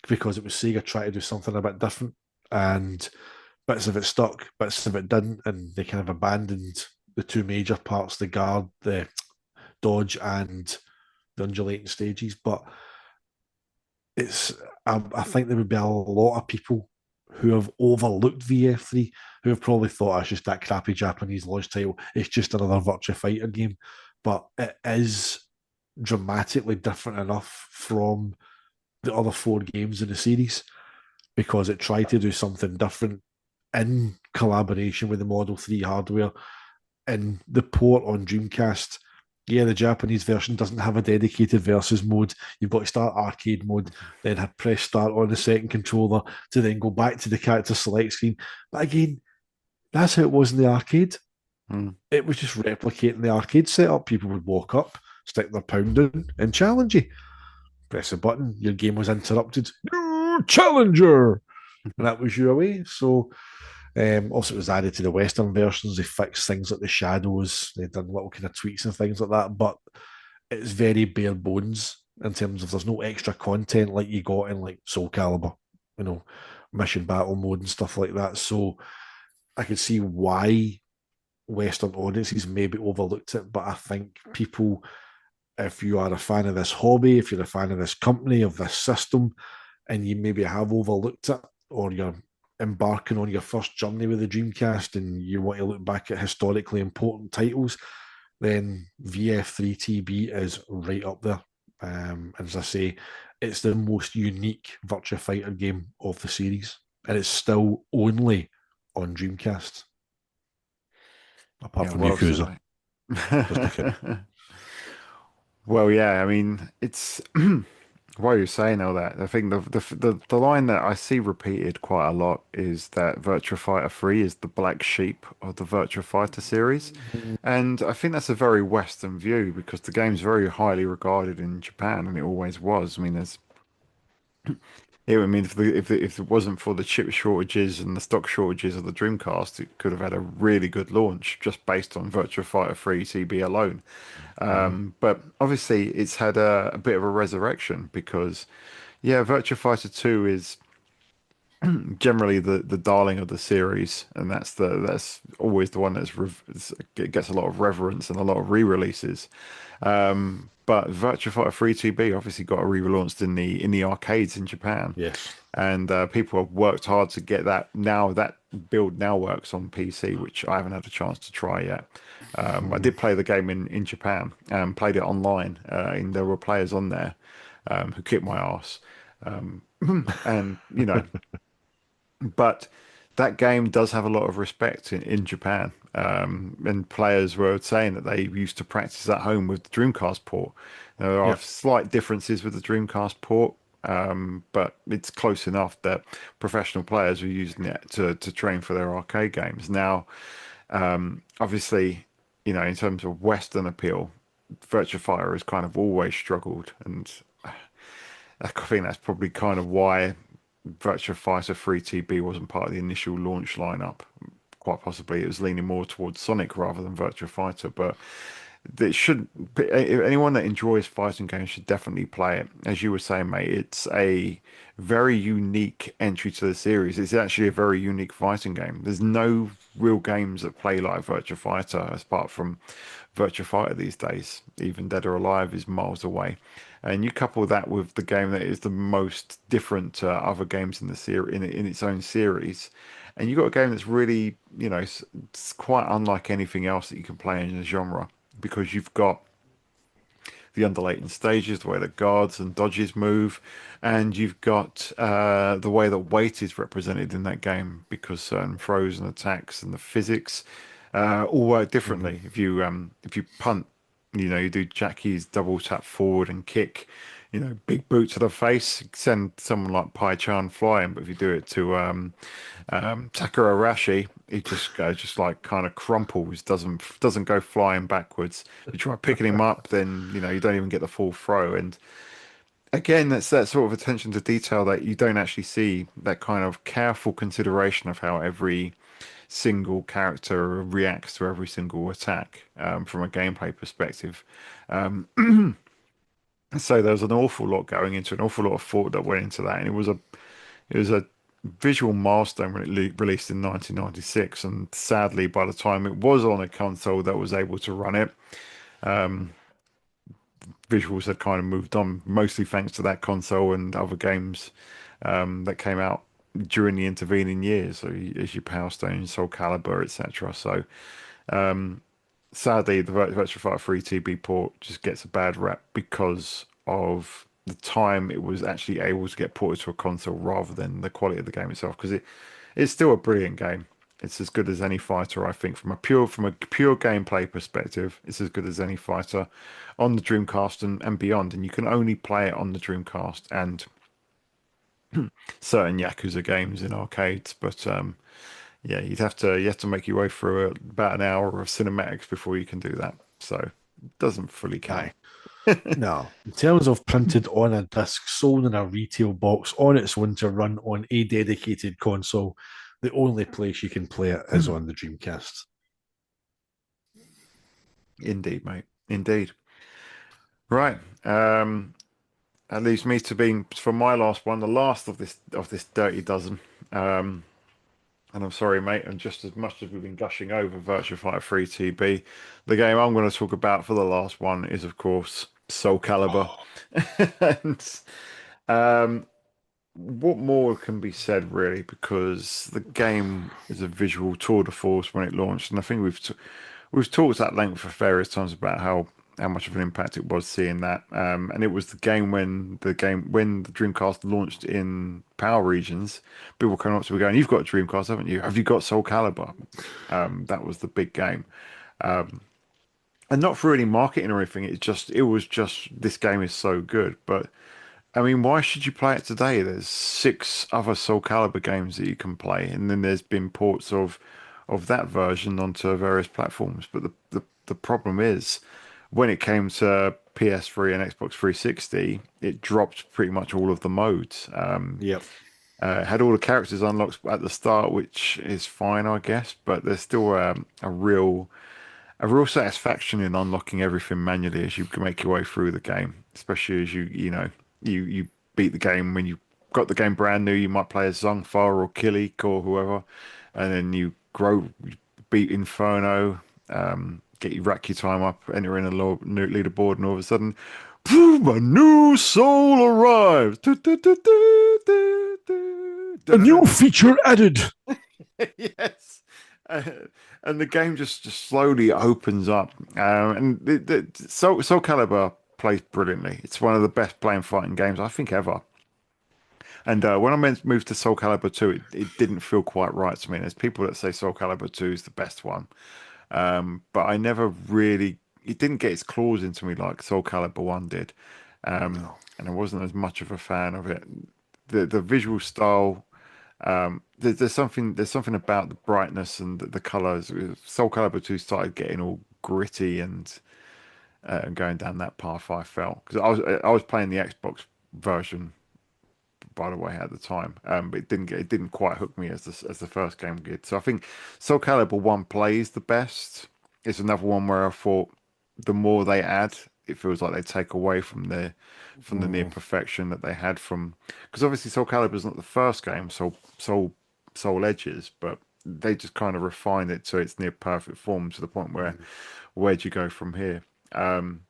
because it was Sega trying to do something a bit different, and bits of it stuck, bits of it didn't, and they kind of abandoned the two major parts: the guard, the dodge, and the undulating stages. But I think there would be a lot of people who have overlooked VF3 who have probably thought it's just that crappy Japanese launch title. It's just another Virtua Fighter game, but it is dramatically different enough from the other four games in the series because it tried to do something different in collaboration with the Model 3 hardware. And the port on Dreamcast, yeah, the Japanese version doesn't have a dedicated versus mode. You've got to start arcade mode, then press start on the second controller to then go back to the character select screen. But again, that's how it was in the arcade. It was just replicating the arcade setup. People would walk up, stick their pound in, and challenge you. Press a button, your game was interrupted. New challenger! And that was you away. So also, it was added to the Western versions. They fixed things like the shadows. They've done little kind of tweaks and things like that. But it's very bare bones in terms of there's no extra content like you got in like Soul Calibur, mission battle mode and stuff like that. So I could see why Western audiences maybe overlooked it. But I think people, if you are a fan of this hobby, if you're a fan of this company, of this system, and you maybe have overlooked it, or you're embarking on your first journey with the Dreamcast and you want to look back at historically important titles, then VF3TB is right up there. As I say, it's the most unique Virtua Fighter game of the series, and it's still only on Dreamcast, apart from Yakuza.
Well, yeah, I mean, it's while you're saying all that, I think the line that I see repeated quite a lot is that Virtua Fighter 3 is the black sheep of the Virtua Fighter series. And I think that's a very Western view because the game's very highly regarded in Japan and it always was. I mean, there's Yeah, I mean, if it wasn't for the chip shortages and the stock shortages of the Dreamcast, it could have had a really good launch just based on Virtua Fighter 3 TB alone.
Mhm.
But obviously, it's had a bit of a resurrection because, yeah, Virtua Fighter 2 is generally the darling of the series, and that's always the one it gets a lot of reverence and a lot of re-releases. But Virtua Fighter 3 TB obviously got re-launched in the arcades in Japan,
Yes.
and people have worked hard to get that. Now that build now works on PC, which I haven't had a chance to try yet. I
Mhm.
did play the game in Japan and played it online, and there were players on there who kicked my ass. And but that game does have a lot of respect in Japan. And players were saying that they used to practice at home with the Dreamcast port. There are
Yep.
slight differences with the Dreamcast port, but it's close enough that professional players were using it to train for their arcade games. Now, obviously, in terms of Western appeal, Virtua Fighter has kind of always struggled, and I think that's probably kind of why Virtua Fighter 3 TB wasn't part of the initial launch lineup. Quite possibly it was leaning more towards Sonic rather than Virtua Fighter, but it should anyone that enjoys fighting games should definitely play it. As you were saying, mate, it's a very unique entry to the series. It's actually a very unique fighting game. There's no real games that play like Virtua Fighter, apart from Virtua Fighter these days. Even Dead or Alive is miles away. And you couple that with the game that is the most different to other games in the series in its own series, and you got a game that's really, it's quite unlike anything else that you can play in the genre because you've got the undulating stages, the way that guards and dodges move, and you've got the way that weight is represented in that game because certain throws and attacks and the physics all work
Mhm.
differently. If you punt, you do Jackie's double tap forward and kick. Big boot to the face, send someone like Pai Chan flying. But if you do it to Takara Arashi, he just goes just like kind of crumples, doesn't go flying backwards. You try picking him up, then you don't even get the full throw. And again, that's that sort of attention to detail that you don't actually see. That kind of careful consideration of how every single character reacts to every single attack from a gameplay perspective. So there was an awful lot going into an awful lot of thought that went into that, and it was a visual milestone when it released in 1996. And sadly, by the time it was on a console that was able to run it, visuals had kind of moved on, mostly thanks to that console and other games that came out during the intervening years, so as your Power Stone, Soul Calibur, etc. So sadly, the Virtua Fighter 3 TB port just gets a bad rap because of the time it was actually able to get ported to a console rather than the quality of the game itself. Because it's still a brilliant game. It's as good as any fighter, I think, from a pure gameplay perspective. It's as good as any fighter on the Dreamcast and beyond. And you can only play it on the Dreamcast and certain Yakuza games in arcades. But yeah, you have to make your way through about an hour of cinematics before you can do that. So it doesn't fully count.
Aye. No. In terms of printed on a disc, sold in a retail box on its own to run on a dedicated console, the only place you can play it is on the Dreamcast.
Indeed, mate. Indeed. Right. That leaves me to being for my last one, the last of this dirty dozen. Um, and I'm sorry, mate. And just as much as we've been gushing over Virtua Fighter 3 TB, the game I'm going to talk about for the last one is, of course, Soul Calibur.
Oh,
And um, what more can be said, really? Because the game is a visual tour de force when it launched, and I think we've talked at length for various times about how much of an impact it was seeing that. And it was the game when the Dreamcast launched in Power regions, people coming up to me going, "You've got a Dreamcast, haven't you? Have you got Soul Calibur?" That was the big game, and not for any marketing or anything. It was just this game is so good, but. I mean, why should you play it today? There's six other Soul Calibur games that you can play, and then there's been ports of that version onto various platforms. But the problem is, when it came to PS3 and Xbox 360, it dropped pretty much all of the modes.
Yep.
It had all the characters unlocked at the start, which is fine, I guess, but there's still a real satisfaction in unlocking everything manually as you make your way through the game, especially as you beat the game when you got the game brand new. You might play as Zungfar or Killik or whoever, and then you beat Inferno, you rack your time up, enter in a new leaderboard, and all of a sudden, boom, a new soul arrives.
A new feature added.
Yes. Uh, and the game just slowly opens up. And Soul Calibur plays brilliantly. It's one of the best playing fighting games I think ever. And when moved to Soul Calibur 2, it didn't feel quite right to me. There's people that say Soul Calibur 2 is the best one. But I never really, it didn't get its claws into me like Soul Calibur 1 did.
No.
And I wasn't as much of a fan of it. The visual style, there's something about the brightness and the colors. Soul Calibur 2 started getting all gritty and going down that path. I felt because I was playing the Xbox version, by the way, at the time, but it didn't quite hook me as the first game did. So I think Soul Calibur 1 plays the best. It's another one where I thought the more they add, it feels like they take away from the near
Mm.
perfection that they had from, because obviously Soul Calibur is not the first game, Soul Edges, but they just kind of refined it to its near perfect form to the point where do you go from here? Um,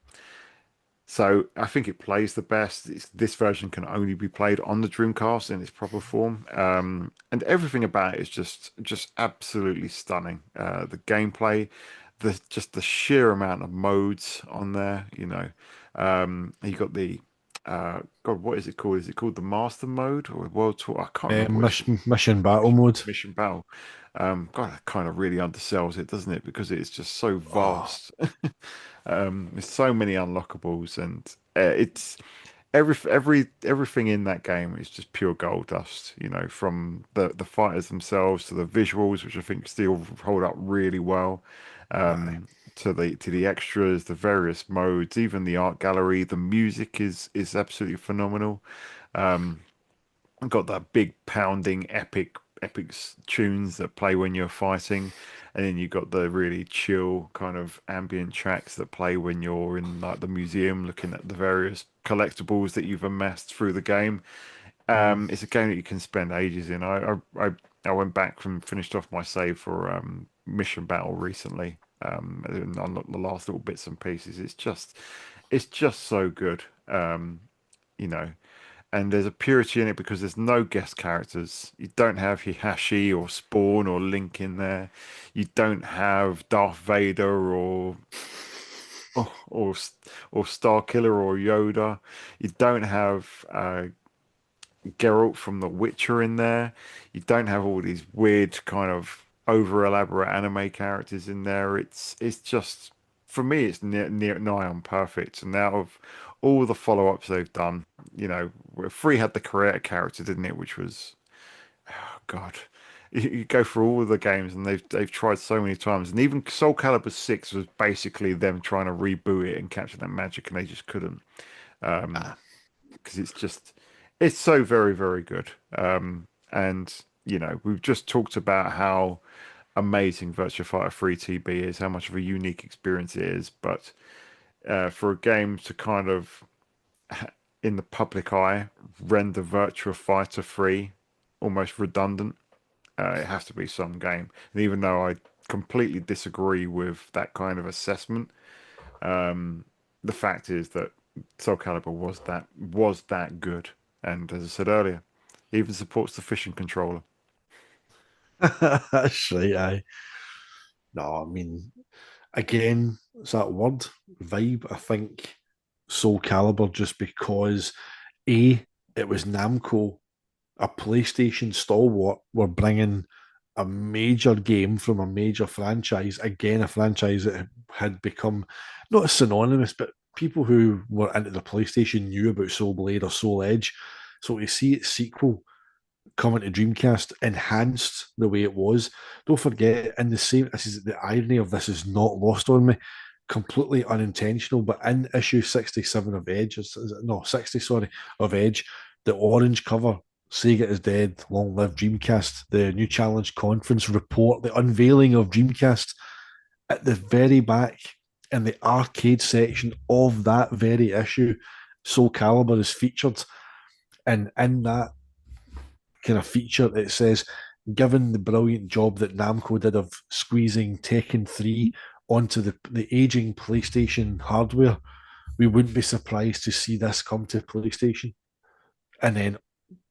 so I think it plays the best. This version can only be played on the Dreamcast in its proper form, and everything about it is just absolutely stunning. The gameplay, the sheer amount of modes on there. You got the God, what is it called? Is it called the Master Mode or World Tour? I can't remember what it's called.
Mission battle
Mission,
mode.
Mission Battle. God, that kind of really undersells it, doesn't it? Because it's just so
Oh,
vast. There's so many unlockables, and it's everything in that game is just pure gold dust. From the fighters themselves to the visuals, which I think still hold up really well,
aye.
to the extras, the various modes, even the art gallery. The music is absolutely phenomenal. Um, got that big pounding tunes that play when you're fighting, and then you got the really chill kind of ambient tracks that play when you're in like the museum looking at the various collectibles that you've amassed through the game.
Mm.
It's a game that you can spend ages in. I went back and finished off my save for Mission Battle recently, and unlocked the last little bits and pieces. It's just so good. You know, and there's a purity in it because there's no guest characters. You don't have Hihashi or Spawn or Link in there. You don't have Darth Vader or or Starkiller or Yoda. You don't have Geralt from The Witcher in there. You don't have all these weird kind of over elaborate anime characters in there. It's just for me it's near nigh on perfect. And out of all the follow-ups they've done, Free had the creator character, didn't it? Which was, oh God. You go through all of the games and they've tried so many times, and even Soul Calibur 6 was basically them trying to reboot it and capture that magic, and they just couldn't. Um,
Ah.
because it's so very, very good. And we've just talked about how amazing Virtua Fighter 3 TB is, how much of a unique experience it is. But for a game to kind of, in the public eye, render Virtua Fighter 3 almost redundant, it has to be some game. And even though I completely disagree with that kind of assessment, the fact is that Soul Calibur was that good, and as I said earlier, even supports the fishing controller.
That's right. Aye. No, I mean, again, it's that word vibe. I think Soul Calibur just because it was Namco, a PlayStation stalwart, were bringing a major game from a major franchise. Again, a franchise that had become not synonymous, but people who were into the PlayStation knew about Soul Blade or Soul Edge. So to see its sequel coming to Dreamcast enhanced the way it was. Don't forget, in the same, this is the irony of this is not lost on me. completely unintentional. But in issue 67 of Edge, is it, no, 60, sorry, of Edge, the orange cover, Sega is dead, long live Dreamcast, the new challenge conference report, the unveiling of Dreamcast at the very back in the arcade section of that very issue, Soul Calibur is featured. And in that kind of feature, it says, given the brilliant job that Namco did of squeezing Tekken 3 onto the aging PlayStation hardware, we wouldn't be surprised to see this come to PlayStation. And then,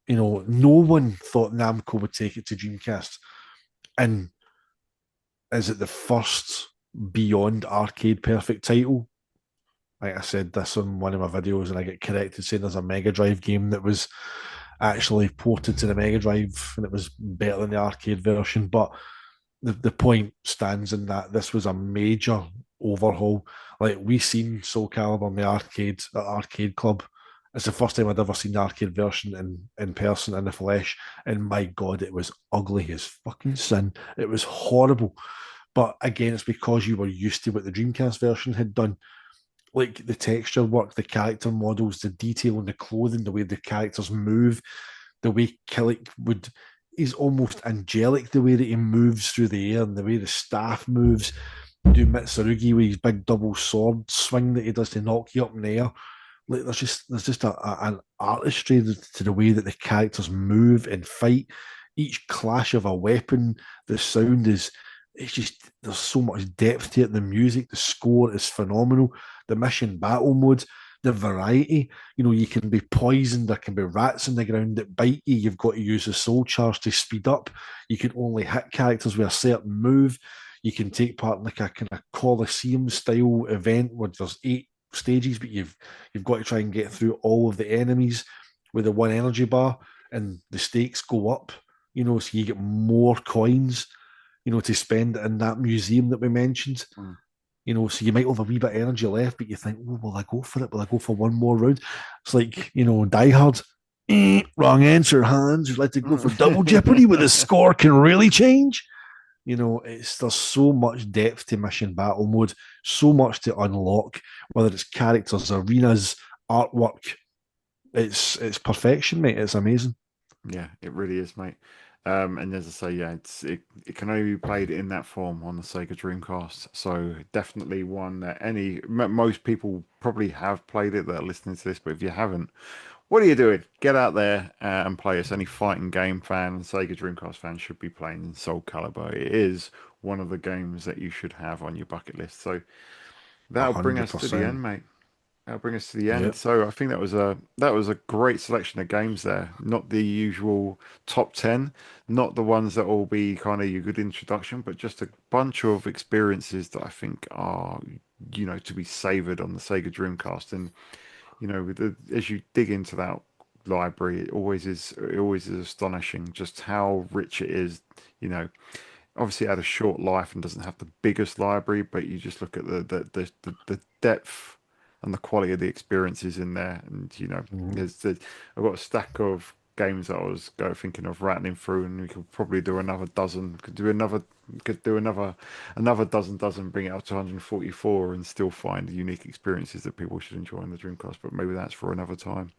no one thought Namco would take it to Dreamcast. And is it the first beyond arcade perfect title? Like I said this on one of my videos, and I get corrected saying there's a Mega Drive game that was actually ported to the Mega Drive and it was better than the arcade version. But the point stands in that this was a major overhaul. Like we seen Soul Calibur in the arcade club. It's the first time I'd ever seen the arcade version in person in the flesh. And my God, it was ugly as fucking sin. It was horrible. But again, it's because you were used to what the Dreamcast version had done, like the texture work, the character models, the detail in the clothing, the way the characters move, the way Killick would. He's almost angelic the way that he moves through the air and the way the staff moves. Do Mitsurugi with his big double sword swing that he does to knock you up in the air. Like there's just an artistry to the way that the characters move and fight. Each clash of a weapon, the sound is it's just there's so much depth to it. The music, the score is phenomenal. The mission battle modes, the variety. You can be poisoned. There can be rats in the ground that bite you. You've got to use the soul charge to speed up. You can only hit characters with a certain move. You can take part in like a kind of Colosseum style event where there's 8 stages, but you've got to try and get through all of the enemies with the one energy bar, and the stakes go up. So you get more coins to spend in that museum that we mentioned. So you might have a wee bit of energy left, but you think, oh, will I go for it? Will I go for one more round? It's like, Die Hard. Wrong answer, Hans. You'd like to go for double jeopardy where the score can really change? There's so much depth to mission battle mode, so much to unlock, whether it's characters, arenas, artwork. It's perfection, mate. It's amazing.
Yeah, it really is, mate. And as I say, yeah, it can only be played in that form on the Sega Dreamcast. So definitely one that most people probably have played it that are listening to this. But if you haven't, what are you doing? Get out there and play it. Any fighting game fan, Sega Dreamcast fan should be playing Soul Calibur. It is one of the games that you should have on your bucket list. So
A
that'll bring
hundred
us to the
percent.
end, mate. That'll bring us to the end.
Yep.
So I think that was a great selection of games there. Not the usual top 10, not the ones that will be kind of your good introduction, but just a bunch of experiences that I think are, to be savored on the Sega Dreamcast. And as you dig into that library, it always is astonishing just how rich it is. You know, Obviously it had a short life and doesn't have the biggest library, but you just look at the depth and the quality of the experiences in there. And
Mhm.
I've got a stack of games that I was thinking of rattling through, and we could probably do another dozen. Could do another dozen, bring it up to 144, and still find unique experiences that people should enjoy on the Dreamcast. But maybe that's for another time.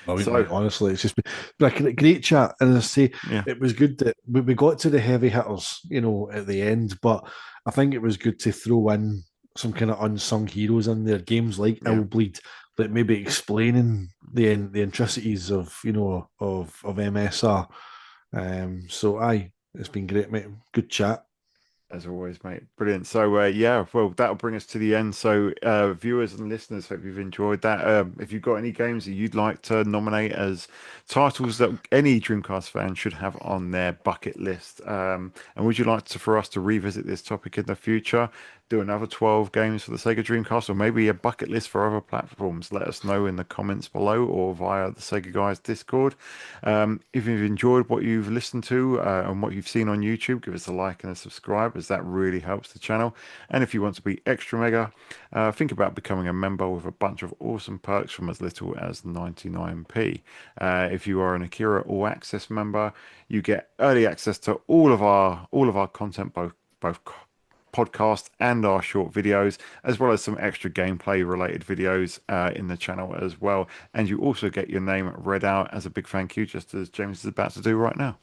Brilliant,
So
mate. Honestly, it's just been a great chat. And as I say,
yeah,
it was good that we got to the heavy hitters, at the end. But I think it was good to throw in some kind of unsung heroes in there. Games like
yeah.
Bleed, that maybe explaining the intricacies of of MSR. So aye, it's been great, mate. Good chat.
As always, mate. Brilliant. So, yeah, well, that'll bring us to the end. So, viewers and listeners, hope you've enjoyed that. If you've got any games that you'd like to nominate as titles that any Dreamcast fan should have on their bucket list, and would you like for us to revisit this topic in the future, do another 12 games for the Sega Dreamcast, or maybe a bucket list for other platforms, let us know in the comments below or via the Sega Guys Discord. If you've enjoyed what you've listened to and what you've seen on YouTube, give us a like and a subscribe, as that really helps the channel. And if you want to be extra mega, think about becoming a member with a bunch of awesome perks from as little as 99p. If you are an Akira All Access member, you get early access to all of our content, both podcast and our short videos, as well as some extra gameplay related videos in the channel as well. And you also get your name read out as a big thank you, just as James is about to do right now.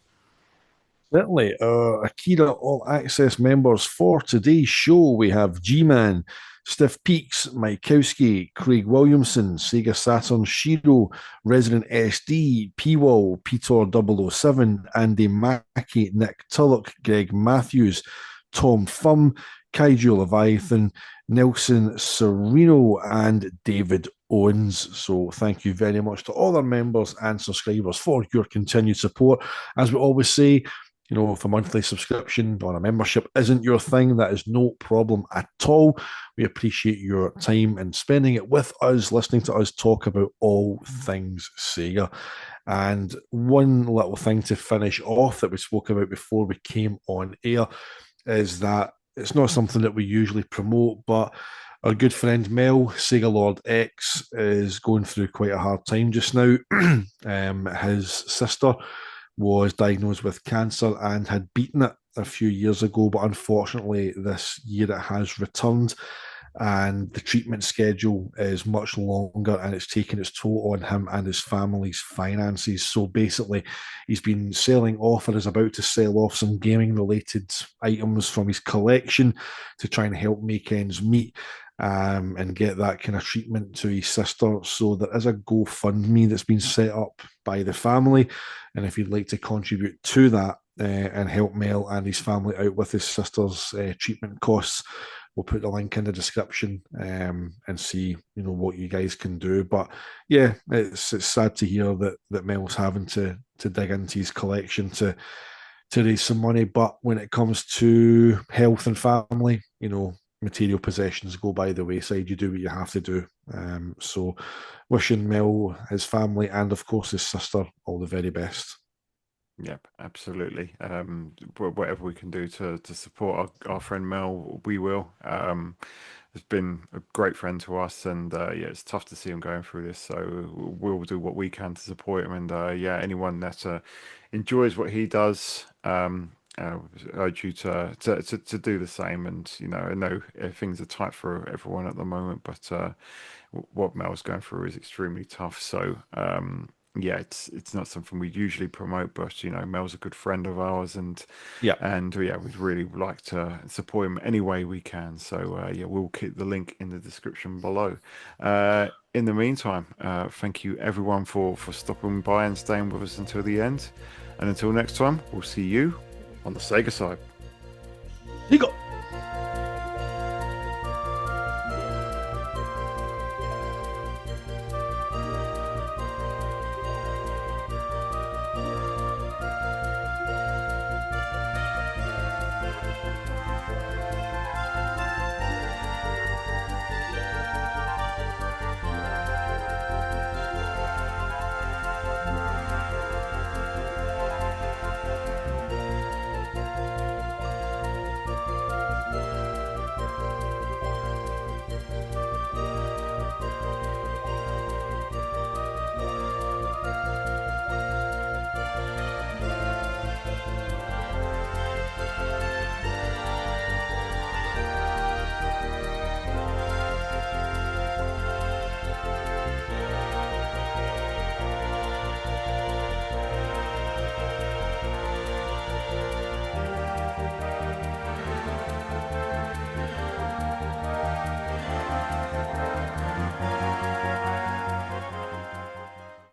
Certainly. Akira All Access members for today's show, we have G-Man, Stiff Peaks, Mikowski, Craig Williamson, Sega Saturn Shiro, Resident SD, P-Wall, Peter 007, Andy Mackey, Nick Tulloch, Greg Matthews, Tom Fum, Kaiju Leviathan, Nelson Sereno, and David Owens. So thank you very much to all our members and subscribers for your continued support. As we always say, you know, if a monthly subscription or a membership isn't your thing, that is no problem at all. We appreciate your time and spending it with us, listening to us talk about all things Sega. And one little thing to finish off that we spoke about before we came on air is that it's not something that we usually promote, but our good friend Mel, Sega Lord X, is going through quite a hard time just now. His sister was diagnosed with cancer and had beaten it a few years ago, but unfortunately this year it has returned, and the treatment schedule is much longer and it's taken its toll on him and his family's finances. So basically he's been selling off or is about to sell off some gaming related items from his collection to try and help make ends meet. And get that kind of treatment to his sister. So there is a GoFundMe that's been set up by the family, and if you'd like to contribute to that and help Mel and his family out with his sister's treatment costs, we'll put the link in the description and see, you know, what you guys can do. But yeah, it's sad to hear that Mel's having to dig into his collection to raise some money. But when it comes to health and family, you know, material possessions go by the wayside. You do what you have to do. So wishing Mel, his family, and of course his sister all the very best.
Yep, absolutely. Whatever we can do to support our friend Mel, we will. Has been a great friend to us, and yeah, it's tough to see him going through this. So we'll do what we can to support him, and yeah, anyone that enjoys what he does, urge you to do the same. And you know, I know things are tight for everyone at the moment, but what Mel's going through is extremely tough. So yeah, it's not something we usually promote, but you know, Mel's a good friend of ours, and
Yeah.
yeah, we'd really like to support him any way we can. So yeah, we'll keep the link in the description below. In the meantime, thank you everyone for stopping by and staying with us until the end. And until next time, we'll see you on the Sega side.
You go.